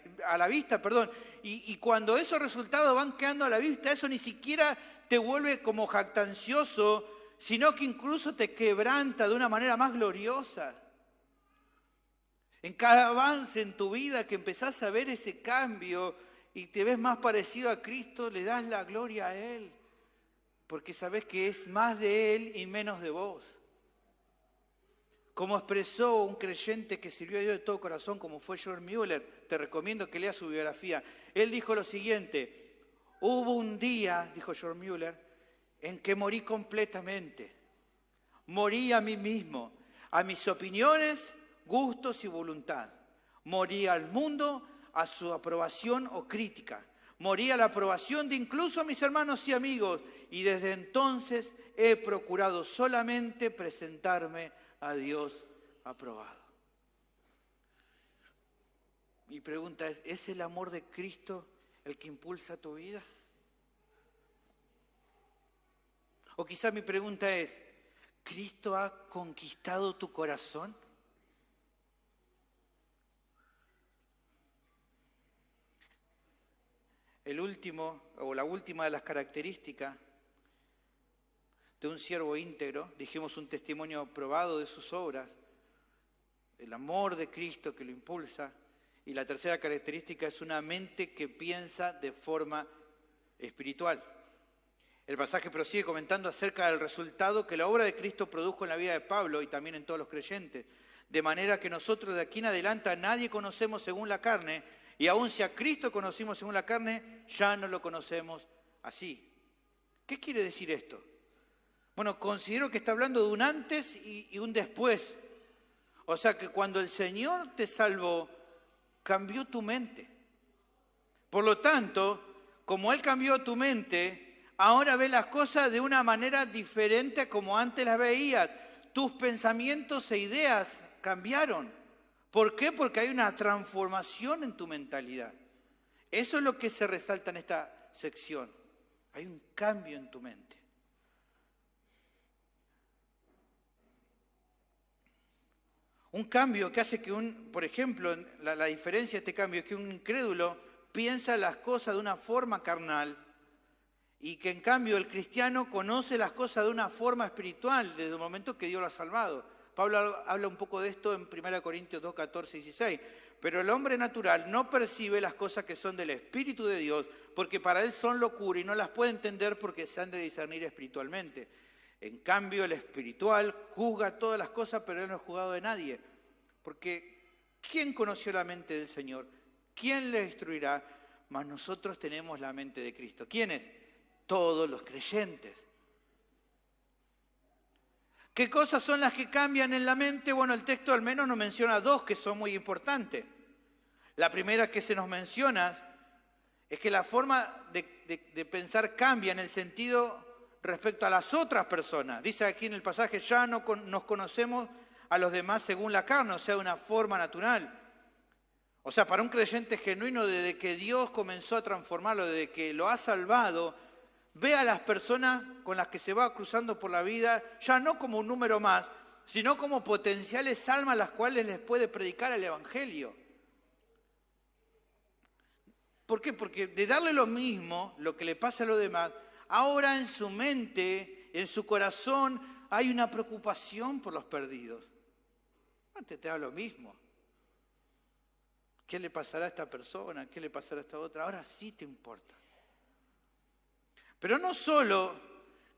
y cuando esos resultados van quedando a la vista, eso ni siquiera te vuelve como jactancioso, sino que incluso te quebranta de una manera más gloriosa. En cada avance en tu vida que empezás a ver ese cambio y te ves más parecido a Cristo, le das la gloria a Él, porque sabes que es más de Él y menos de vos. Como expresó un creyente que sirvió a Dios de todo corazón, como fue George Mueller, te recomiendo que leas su biografía. Él dijo lo siguiente: hubo un día, dijo George Mueller, en que morí completamente. Morí a mí mismo, a mis opiniones, gustos y voluntad. Morí al mundo, a su aprobación o crítica. Morí a la aprobación de incluso a mis hermanos y amigos. Y desde entonces he procurado solamente presentarme a Dios aprobado. Mi pregunta ¿es el amor de Cristo el que impulsa tu vida? O quizás mi pregunta es, ¿Cristo ha conquistado tu corazón? La última de las características de un siervo íntegro, dijimos un testimonio probado de sus obras, el amor de Cristo que lo impulsa, y la tercera característica es una mente que piensa de forma espiritual. El pasaje prosigue comentando acerca del resultado que la obra de Cristo produjo en la vida de Pablo y también en todos los creyentes, de manera que nosotros de aquí en adelante a nadie conocemos según la carne, y aun si a Cristo conocimos según la carne, ya no lo conocemos así. ¿Qué quiere decir esto? Bueno, considero que está hablando de un antes y un después. O sea que cuando el Señor te salvó, cambió tu mente. Por lo tanto, como Él cambió tu mente, ahora ves las cosas de una manera diferente a como antes las veías. Tus pensamientos e ideas cambiaron. ¿Por qué? Porque hay una transformación en tu mentalidad. Eso es lo que se resalta en esta sección. Hay un cambio en tu mente. Un cambio que hace que por ejemplo, la diferencia de este cambio es que un incrédulo piensa las cosas de una forma carnal y que en cambio el cristiano conoce las cosas de una forma espiritual desde el momento que Dios lo ha salvado. Pablo habla un poco de esto en 1 Corintios 2, 14 y 16. Pero el hombre natural no percibe las cosas que son del Espíritu de Dios, porque para él son locura y no las puede entender porque se han de discernir espiritualmente. En cambio, el espiritual juzga todas las cosas, pero él no es juzgado de nadie. Porque ¿quién conoció la mente del Señor? ¿Quién le instruirá? Mas nosotros tenemos la mente de Cristo. ¿Quiénes? Todos los creyentes. ¿Qué cosas son las que cambian en la mente? Bueno, el texto al menos nos menciona dos que son muy importantes. La primera que se nos menciona es que la forma de pensar cambia en el sentido respecto a las otras personas. Dice aquí en el pasaje, ya no nos conocemos a los demás según la carne, o sea, de una forma natural. O sea, para un creyente genuino, desde que Dios comenzó a transformarlo, desde que lo ha salvado, ve a las personas con las que se va cruzando por la vida, ya no como un número más, sino como potenciales almas a las cuales les puede predicar el Evangelio. ¿Por qué? Porque de darle lo mismo, lo que le pasa a los demás, ahora en su mente, en su corazón, hay una preocupación por los perdidos. Antes te da lo mismo. ¿Qué le pasará a esta persona? ¿Qué le pasará a esta otra? Ahora sí te importa. Pero no solo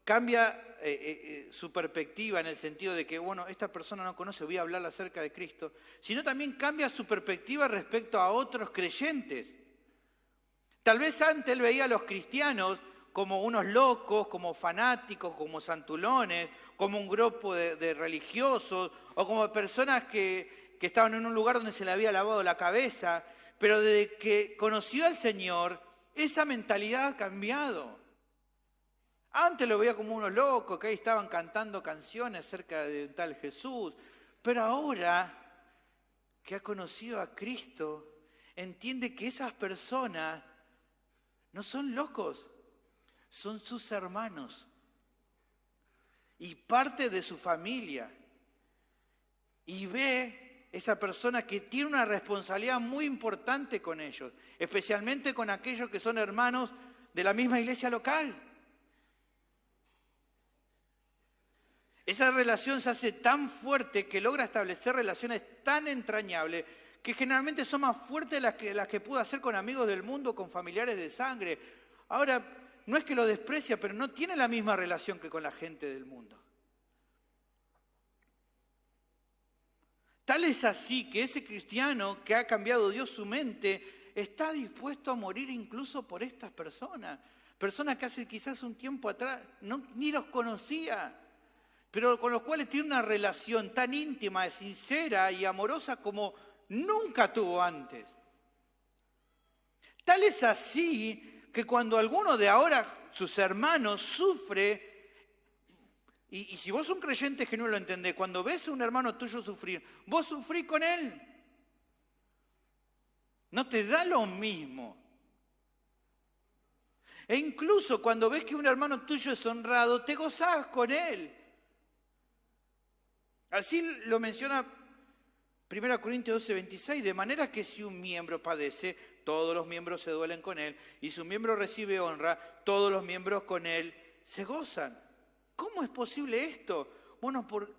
cambia su perspectiva en el sentido de que, bueno, esta persona no conoce, voy a hablar acerca de Cristo, sino también cambia su perspectiva respecto a otros creyentes. Tal vez antes él veía a los cristianos como unos locos, como fanáticos, como santulones, como un grupo de religiosos o como personas que estaban en un lugar donde se le había lavado la cabeza, pero desde que conoció al Señor, esa mentalidad ha cambiado. Antes lo veía como unos locos que ahí estaban cantando canciones acerca de un tal Jesús, pero ahora que ha conocido a Cristo, entiende que esas personas no son locos, son sus hermanos y parte de su familia. Y ve esa persona que tiene una responsabilidad muy importante con ellos, especialmente con aquellos que son hermanos de la misma iglesia local. Esa relación se hace tan fuerte que logra establecer relaciones tan entrañables que generalmente son más fuertes las que pudo hacer con amigos del mundo, con familiares de sangre. Ahora, no es que lo desprecia, pero no tiene la misma relación que con la gente del mundo. Tal es así que ese cristiano que ha cambiado Dios su mente está dispuesto a morir incluso por estas personas. Personas que hace quizás un tiempo atrás ni los conocía, pero con los cuales tiene una relación tan íntima, sincera y amorosa como nunca tuvo antes. Tal es así que cuando alguno de ahora, sus hermanos, sufre, y si vos sos un creyente genuino lo entendés, cuando ves a un hermano tuyo sufrir, vos sufrís con él. No te da lo mismo. E incluso cuando ves que un hermano tuyo es honrado, te gozás con él. Así lo menciona 1 Corintios 12:26, de manera que si un miembro padece, todos los miembros se duelen con él, y si un miembro recibe honra, todos los miembros con él se gozan. ¿Cómo es posible esto? Bueno, porque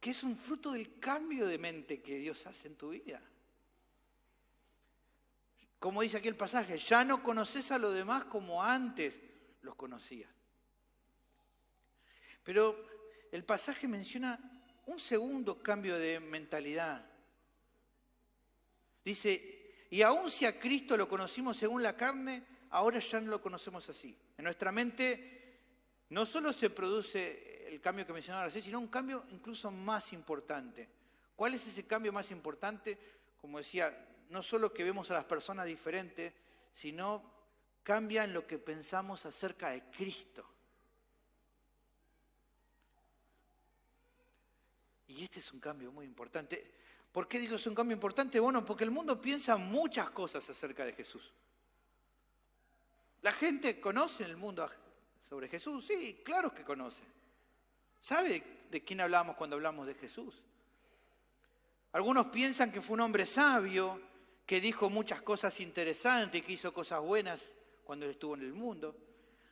es un fruto del cambio de mente que Dios hace en tu vida. Como dice aquí el pasaje, ya no conoces a los demás como antes los conocías. Pero el pasaje menciona un segundo cambio de mentalidad. Dice, y aun si a Cristo lo conocimos según la carne, ahora ya no lo conocemos así. En nuestra mente no solo se produce el cambio que mencionaba recién, sino un cambio incluso más importante. ¿Cuál es ese cambio más importante? Como decía, no solo que vemos a las personas diferentes, sino cambia en lo que pensamos acerca de Cristo. Y este es un cambio muy importante. ¿Por qué digo que es un cambio importante? Bueno, porque el mundo piensa muchas cosas acerca de Jesús. La gente conoce en el mundo sobre Jesús, sí, claro que conoce. ¿Sabe de quién hablamos cuando hablamos de Jesús? Algunos piensan que fue un hombre sabio, que dijo muchas cosas interesantes, que hizo cosas buenas cuando estuvo en el mundo.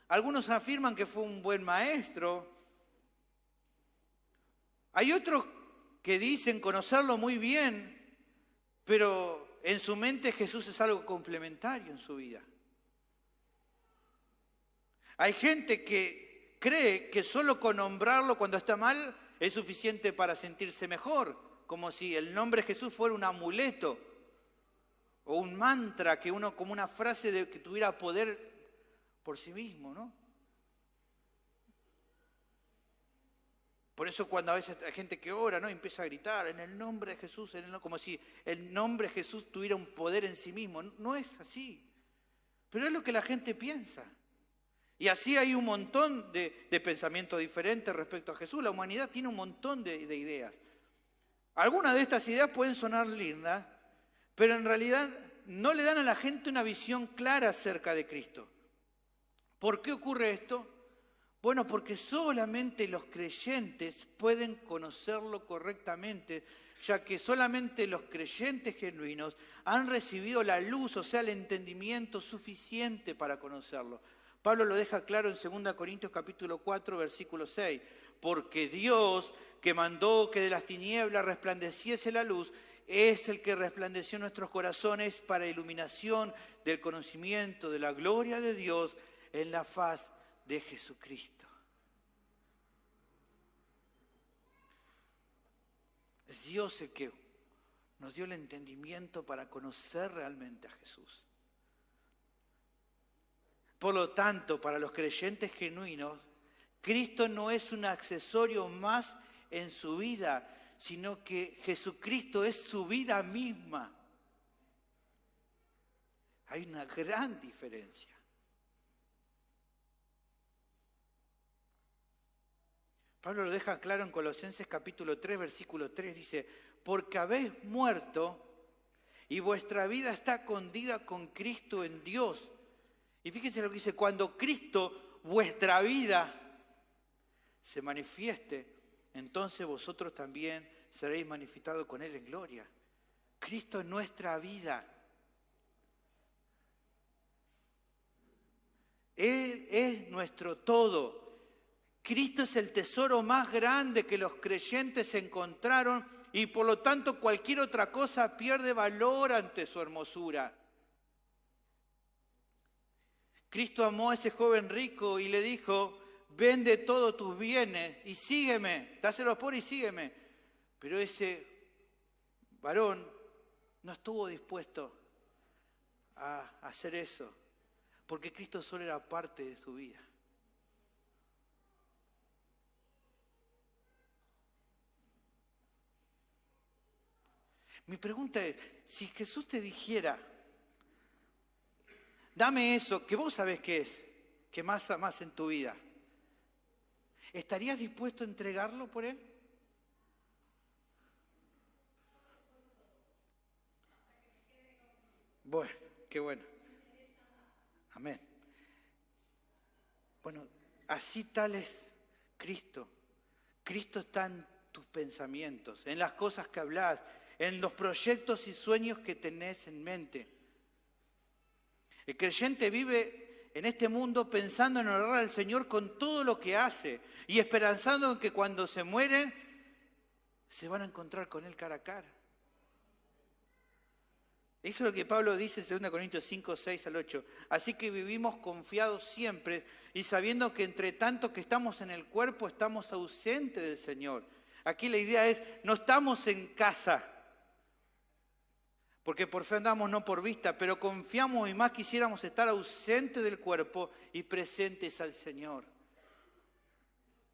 Algunos afirman que fue un buen maestro. Hay otros que dicen conocerlo muy bien, pero en su mente Jesús es algo complementario en su vida. Hay gente que cree que solo con nombrarlo cuando está mal es suficiente para sentirse mejor, como si el nombre Jesús fuera un amuleto o un mantra, que uno como una frase que tuviera poder por sí mismo, ¿no? Por eso cuando a veces hay gente que ora, ¿no? Empieza a gritar en el nombre de Jesús, como si el nombre de Jesús tuviera un poder en sí mismo. No es así. Pero es lo que la gente piensa. Y así hay un montón de pensamientos diferentes respecto a Jesús. La humanidad tiene un montón de ideas. Algunas de estas ideas pueden sonar lindas, pero en realidad no le dan a la gente una visión clara acerca de Cristo. ¿Por qué ocurre esto? Bueno, porque solamente los creyentes pueden conocerlo correctamente, ya que solamente los creyentes genuinos han recibido la luz, o sea, el entendimiento suficiente para conocerlo. Pablo lo deja claro en 2 Corintios capítulo 4, versículo 6. Porque Dios, que mandó que de las tinieblas resplandeciese la luz, es el que resplandeció en nuestros corazones para iluminación del conocimiento de la gloria de Dios en la faz de Jesucristo. Es Dios el que nos dio el entendimiento para conocer realmente a Jesús. Por lo tanto, para los creyentes genuinos, Cristo no es un accesorio más en su vida, sino que Jesucristo es su vida misma. Hay una gran diferencia. Pablo lo deja claro en Colosenses capítulo 3, versículo 3, dice, porque habéis muerto y vuestra vida está escondida con Cristo en Dios. Y fíjense lo que dice, cuando Cristo, vuestra vida, se manifieste, entonces vosotros también seréis manifestados con Él en gloria. Cristo es nuestra vida. Él es nuestro todo. Cristo es el tesoro más grande que los creyentes encontraron y por lo tanto cualquier otra cosa pierde valor ante su hermosura. Cristo amó a ese joven rico y le dijo, vende todos tus bienes y sígueme, dáselos por y sígueme. Pero ese varón no estuvo dispuesto a hacer eso, porque Cristo solo era parte de su vida. Mi pregunta es, si Jesús te dijera, dame eso que vos sabés que es, que más amás en tu vida, ¿estarías dispuesto a entregarlo por Él? Bueno, qué bueno. Amén. Bueno, así tal es Cristo. Cristo está en tus pensamientos, en las cosas que hablas, en los proyectos y sueños que tenés en mente. El creyente vive en este mundo pensando en honrar al Señor con todo lo que hace y esperanzando en que cuando se mueren se van a encontrar con Él cara a cara. Eso es lo que Pablo dice en 2 Corintios 5, 6 al 8. Así que vivimos confiados siempre y sabiendo que entre tanto que estamos en el cuerpo estamos ausentes del Señor. Aquí la idea es, no estamos en casa, porque por fe andamos, no por vista, pero confiamos y más quisiéramos estar ausentes del cuerpo y presentes al Señor.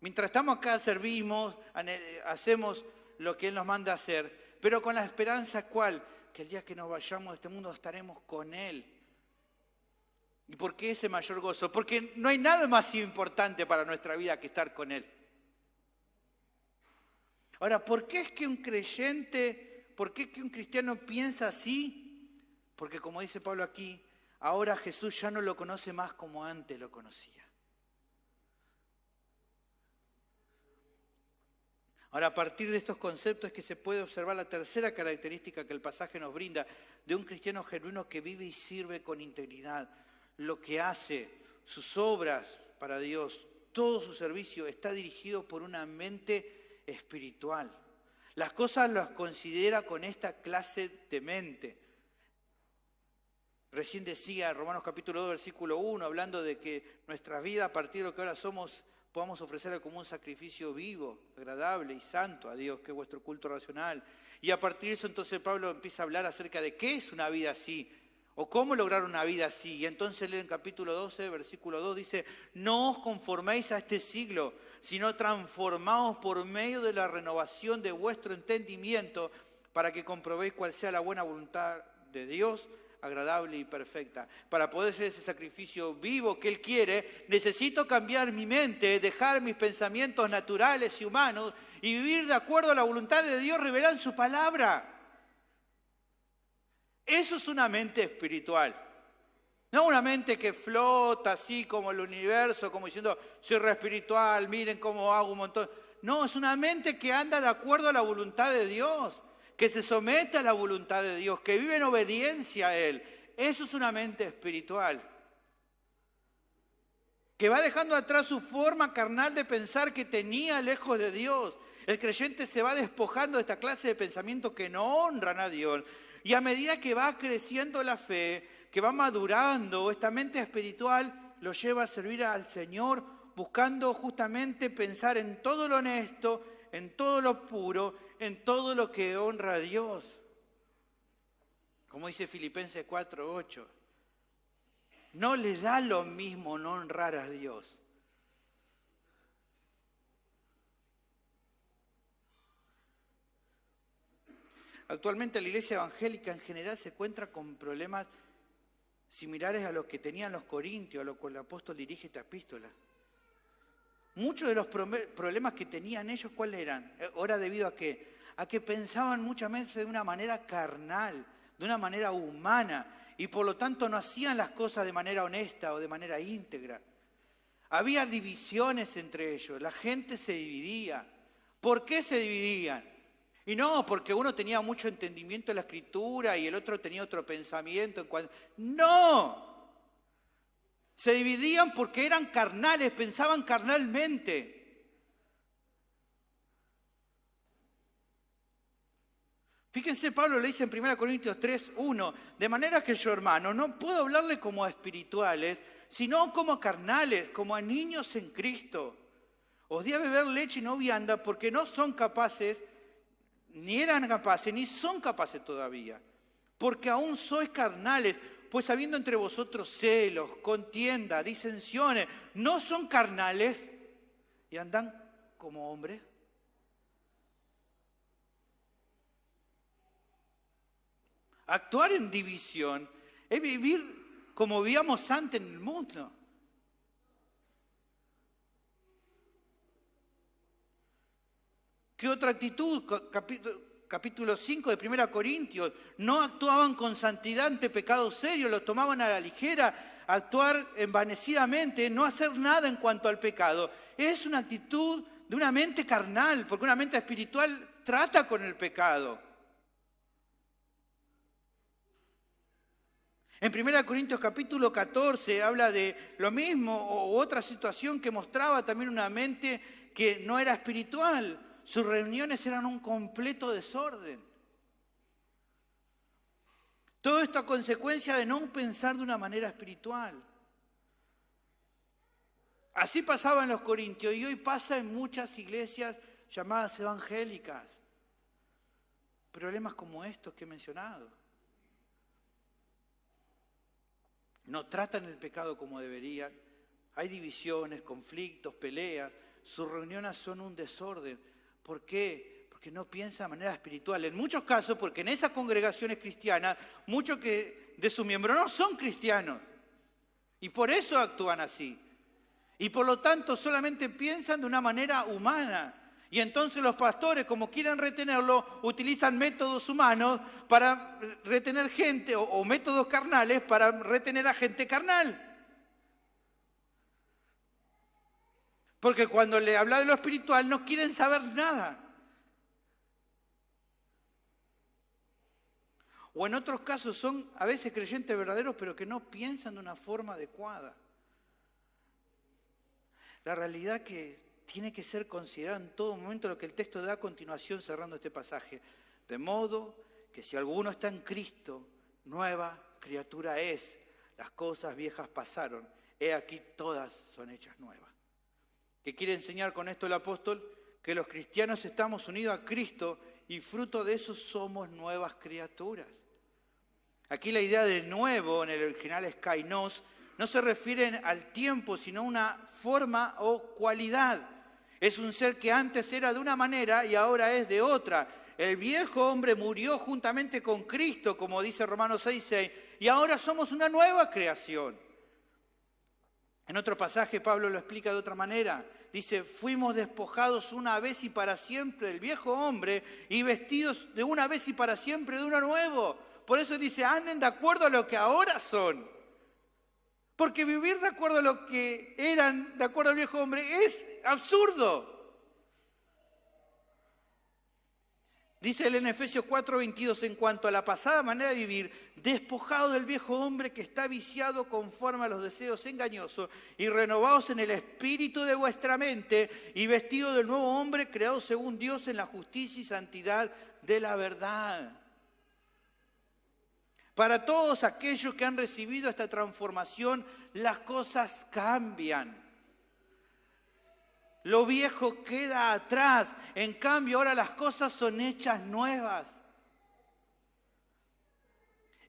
Mientras estamos acá servimos, hacemos lo que Él nos manda hacer, pero con la esperanza, ¿cuál? Que el día que nos vayamos de este mundo estaremos con Él. ¿Y por qué ese mayor gozo? Porque no hay nada más importante para nuestra vida que estar con Él. Ahora, ¿por qué es que un cristiano piensa así? Porque como dice Pablo aquí, ahora Jesús ya no lo conoce más como antes lo conocía. Ahora, a partir de estos conceptos es que se puede observar la tercera característica que el pasaje nos brinda de un cristiano genuino que vive y sirve con integridad. Lo que hace, sus obras para Dios, todo su servicio está dirigido por una mente espiritual. Las cosas las considera con esta clase de mente. Recién decía Romanos capítulo 2, versículo 1, hablando de que nuestra vida a partir de lo que ahora somos, podamos ofrecerle como un sacrificio vivo, agradable y santo a Dios, que es vuestro culto racional. Y a partir de eso entonces Pablo empieza a hablar acerca de qué es una vida así, o cómo lograr una vida así. Y entonces lee en capítulo 12, versículo 2, dice, no os conforméis a este siglo, sino transformaos por medio de la renovación de vuestro entendimiento, para que comprobéis cuál sea la buena voluntad de Dios, agradable y perfecta. Para poder ser ese sacrificio vivo que Él quiere, necesito cambiar mi mente, dejar mis pensamientos naturales y humanos y vivir de acuerdo a la voluntad de Dios revelada en su palabra. Eso es una mente espiritual. No una mente que flota así como el universo, como diciendo, soy re espiritual, miren cómo hago un montón. No, es una mente que anda de acuerdo a la voluntad de Dios, que se somete a la voluntad de Dios, que vive en obediencia a Él. Eso es una mente espiritual. Que va dejando atrás su forma carnal de pensar que tenía lejos de Dios. El creyente se va despojando de esta clase de pensamientos que no honran a Dios. Y a medida que va creciendo la fe, que va madurando, esta mente espiritual lo lleva a servir al Señor, buscando justamente pensar en todo lo honesto, en todo lo puro, en todo lo que honra a Dios. Como dice Filipenses 4:8. no le da lo mismo no honrar a Dios. Actualmente la iglesia evangélica en general se encuentra con problemas similares a los que tenían los corintios, a los que el apóstol dirige esta epístola. Muchos de los problemas que tenían ellos, ¿cuáles eran? Ahora, ¿debido a qué? A que pensaban muchas veces de una manera carnal, de una manera humana, y por lo tanto no hacían las cosas de manera honesta o de manera íntegra. Había divisiones entre ellos, la gente se dividía. ¿Por qué se dividían? Y no porque uno tenía mucho entendimiento de la Escritura y el otro tenía otro pensamiento. ¡No! Se dividían porque eran carnales, pensaban carnalmente. Fíjense, Pablo le dice en 1 Corintios 3:1, de manera que yo, hermano, no puedo hablarle como a espirituales, sino como a carnales, como a niños en Cristo. Os di a beber leche y no vianda porque no son capaces, ni eran capaces, ni son capaces todavía, porque aún sois carnales. Pues habiendo entre vosotros celos, contienda, disensiones, ¿no son carnales y andan como hombres? Actuar en división es vivir como vivíamos antes en el mundo. ¿Qué otra actitud? Capítulo 5 de 1 Corintios, no actuaban con santidad ante pecados serios, los tomaban a la ligera, actuar envanecidamente, no hacer nada en cuanto al pecado. Es una actitud de una mente carnal, porque una mente espiritual trata con el pecado. En 1 Corintios capítulo 14 habla de lo mismo, o otra situación que mostraba también una mente que no era espiritual. Sus reuniones eran un completo desorden. Todo esto a consecuencia de no pensar de una manera espiritual. Así pasaba en los Corintios y hoy pasa en muchas iglesias llamadas evangélicas. Problemas como estos que he mencionado. No tratan el pecado como deberían. Hay divisiones, conflictos, peleas. Sus reuniones son un desorden. ¿Por qué? Porque no piensa de manera espiritual. En muchos casos, porque en esas congregaciones cristianas, muchos de sus miembros no son cristianos. Y por eso actúan así. Y por lo tanto solamente piensan de una manera humana. Y entonces los pastores, como quieren retenerlo, utilizan métodos humanos para retener gente, o métodos carnales para retener a gente carnal. Porque cuando le habla de lo espiritual no quieren saber nada. O en otros casos son a veces creyentes verdaderos pero que no piensan de una forma adecuada. La realidad que tiene que ser considerada en todo momento lo que el texto da a continuación cerrando este pasaje. De modo que si alguno está en Cristo, nueva criatura es. Las cosas viejas pasaron. He aquí todas son hechas nuevas. ¿Qué quiere enseñar con esto el apóstol? Que los cristianos estamos unidos a Cristo y fruto de eso somos nuevas criaturas. Aquí la idea de nuevo, en el original es kainos, no se refiere al tiempo, sino a una forma o cualidad. Es un ser que antes era de una manera y ahora es de otra. El viejo hombre murió juntamente con Cristo, como dice Romanos 6:6, y ahora somos una nueva creación. En otro pasaje Pablo lo explica de otra manera. Dice, fuimos despojados una vez y para siempre del viejo hombre y vestidos de una vez y para siempre de uno nuevo. Por eso dice, anden de acuerdo a lo que ahora son. Porque vivir de acuerdo a lo que eran, de acuerdo al viejo hombre, es absurdo. Dice él en Efesios 4:22, en cuanto a la pasada manera de vivir, despojado del viejo hombre que está viciado conforme a los deseos engañosos y renovados en el espíritu de vuestra mente y vestido del nuevo hombre creado según Dios en la justicia y santidad de la verdad. Para todos aquellos que han recibido esta transformación, las cosas cambian. Lo viejo queda atrás, en cambio ahora las cosas son hechas nuevas.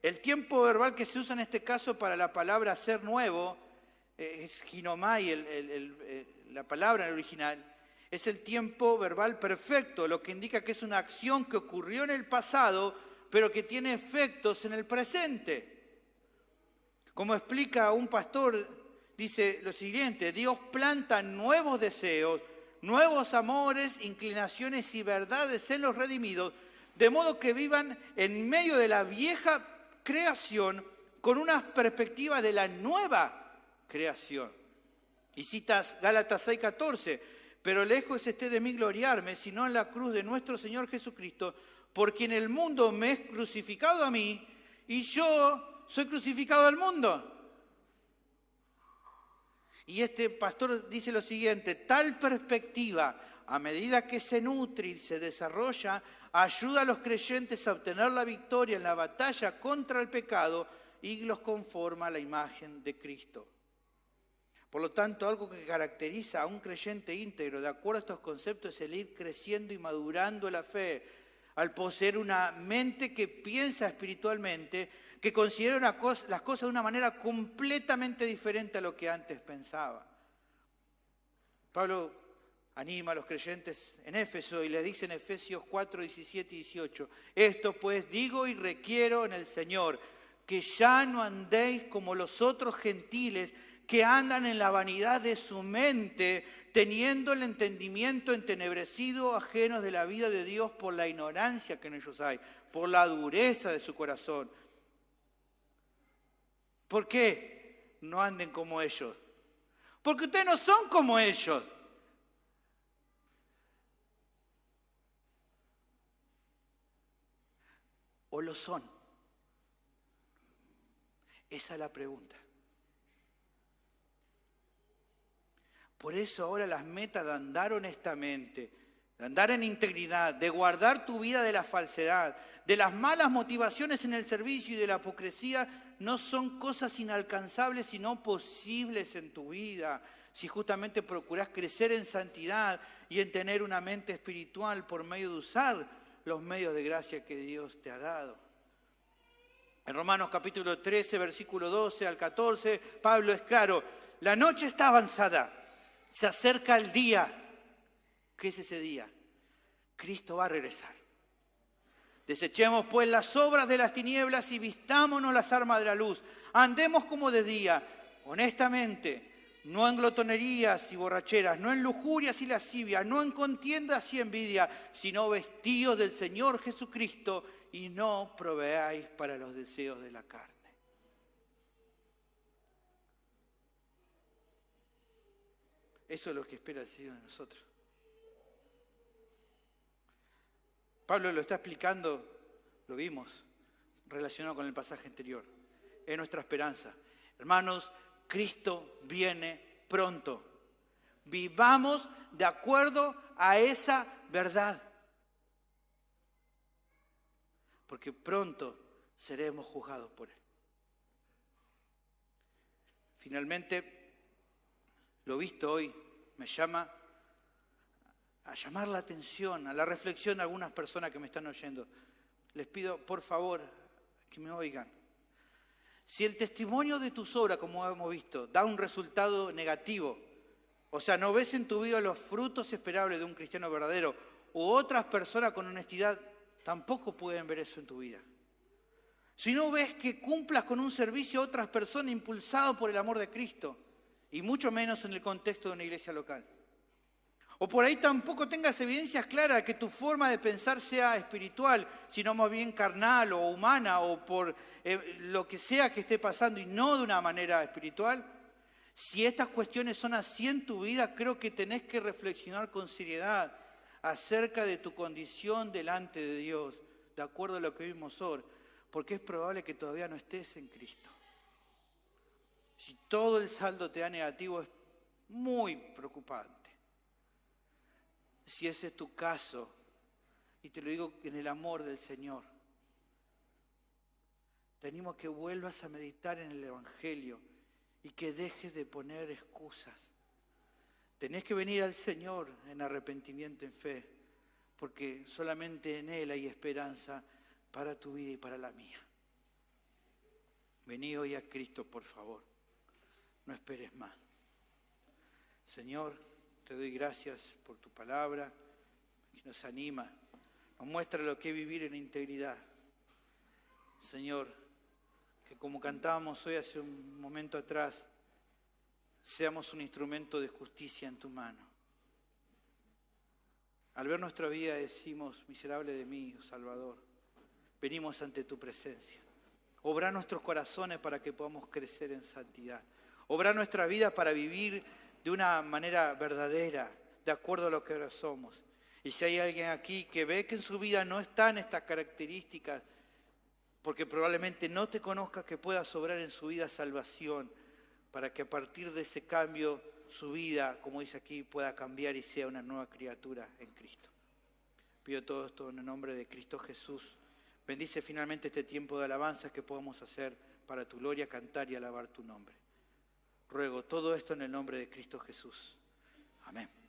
El tiempo verbal que se usa en este caso para la palabra ser nuevo, es ginomai, la palabra en el original, es el tiempo verbal perfecto, lo que indica que es una acción que ocurrió en el pasado, pero que tiene efectos en el presente. Como explica un pastor, dice lo siguiente: Dios planta nuevos deseos, nuevos amores, inclinaciones y verdades en los redimidos, de modo que vivan en medio de la vieja creación con una perspectiva de la nueva creación. Y citas Gálatas 6:14, pero lejos esté de mí gloriarme, sino en la cruz de nuestro Señor Jesucristo, por quien el mundo me es crucificado a mí y yo soy crucificado al mundo. Y este pastor dice lo siguiente: tal perspectiva, a medida que se nutre y se desarrolla, ayuda a los creyentes a obtener la victoria en la batalla contra el pecado y los conforma a la imagen de Cristo. Por lo tanto, algo que caracteriza a un creyente íntegro, de acuerdo a estos conceptos, es el ir creciendo y madurando la fe, al poseer una mente que piensa espiritualmente, que considera las cosas de una manera completamente diferente a lo que antes pensaba. Pablo anima a los creyentes en Éfeso y le dice en Efesios 4, 17 y 18, esto pues digo y requiero en el Señor, que ya no andéis como los otros gentiles que andan en la vanidad de su mente, teniendo el entendimiento entenebrecido, ajenos de la vida de Dios por la ignorancia que en ellos hay, por la dureza de su corazón. ¿Por qué no anden como ellos? Porque ustedes no son como ellos. ¿O lo son? Esa es la pregunta. Por eso ahora las metas de andar honestamente, de andar en integridad, de guardar tu vida de la falsedad, de las malas motivaciones en el servicio y de la hipocresía, no son cosas inalcanzables, sino posibles en tu vida, si justamente procurás crecer en santidad y en tener una mente espiritual por medio de usar los medios de gracia que Dios te ha dado. En Romanos capítulo 13, versículo 12 al 14, Pablo es claro: la noche está avanzada, se acerca el día. ¿Qué es ese día? Cristo va a regresar. Desechemos pues las obras de las tinieblas y vistámonos las armas de la luz. Andemos como de día, honestamente, no en glotonerías y borracheras, no en lujurias y lascivias, no en contiendas y envidia, sino vestidos del Señor Jesucristo y no proveáis para los deseos de la carne. Eso es lo que espera el Señor de nosotros. Pablo lo está explicando, lo vimos, relacionado con el pasaje anterior. Es nuestra esperanza. Hermanos, Cristo viene pronto. Vivamos de acuerdo a esa verdad. Porque pronto seremos juzgados por Él. Finalmente, lo visto hoy me llama a llamar la atención, a la reflexión de algunas personas que me están oyendo. Les pido, por favor, que me oigan. Si el testimonio de tus obras, como hemos visto, da un resultado negativo, o sea, no ves en tu vida los frutos esperables de un cristiano verdadero, u otras personas con honestidad tampoco pueden ver eso en tu vida. Si no ves que cumplas con un servicio a otras personas impulsado por el amor de Cristo, y mucho menos en el contexto de una iglesia local. O por ahí tampoco tengas evidencias claras de que tu forma de pensar sea espiritual, sino más bien carnal o humana o por lo que sea que esté pasando y no de una manera espiritual. Si estas cuestiones son así en tu vida, creo que tenés que reflexionar con seriedad acerca de tu condición delante de Dios, de acuerdo a lo que vimos hoy, porque es probable que todavía no estés en Cristo. Si todo el saldo te da negativo, es muy preocupante. Si ese es tu caso, y te lo digo en el amor del Señor, te animo a que vuelvas a meditar en el Evangelio y que dejes de poner excusas. Tenés que venir al Señor en arrepentimiento, en fe, porque solamente en Él hay esperanza para tu vida y para la mía. Vení hoy a Cristo, por favor. No esperes más. Señor, te doy gracias por tu palabra, que nos anima, nos muestra lo que es vivir en integridad. Señor, que como cantábamos hoy hace un momento atrás, seamos un instrumento de justicia en tu mano. Al ver nuestra vida decimos, miserable de mí, oh Salvador, venimos ante tu presencia. Obra nuestros corazones para que podamos crecer en santidad. Obra nuestra vida para vivir de una manera verdadera, de acuerdo a lo que ahora somos. Y si hay alguien aquí que ve que en su vida no están estas características, porque probablemente no te conozca, que puedas obrar en su vida salvación, para que a partir de ese cambio su vida, como dice aquí, pueda cambiar y sea una nueva criatura en Cristo. Pido todo esto en el nombre de Cristo Jesús. Bendice finalmente este tiempo de alabanza que podamos hacer para tu gloria, cantar y alabar tu nombre. Ruego todo esto en el nombre de Cristo Jesús. Amén.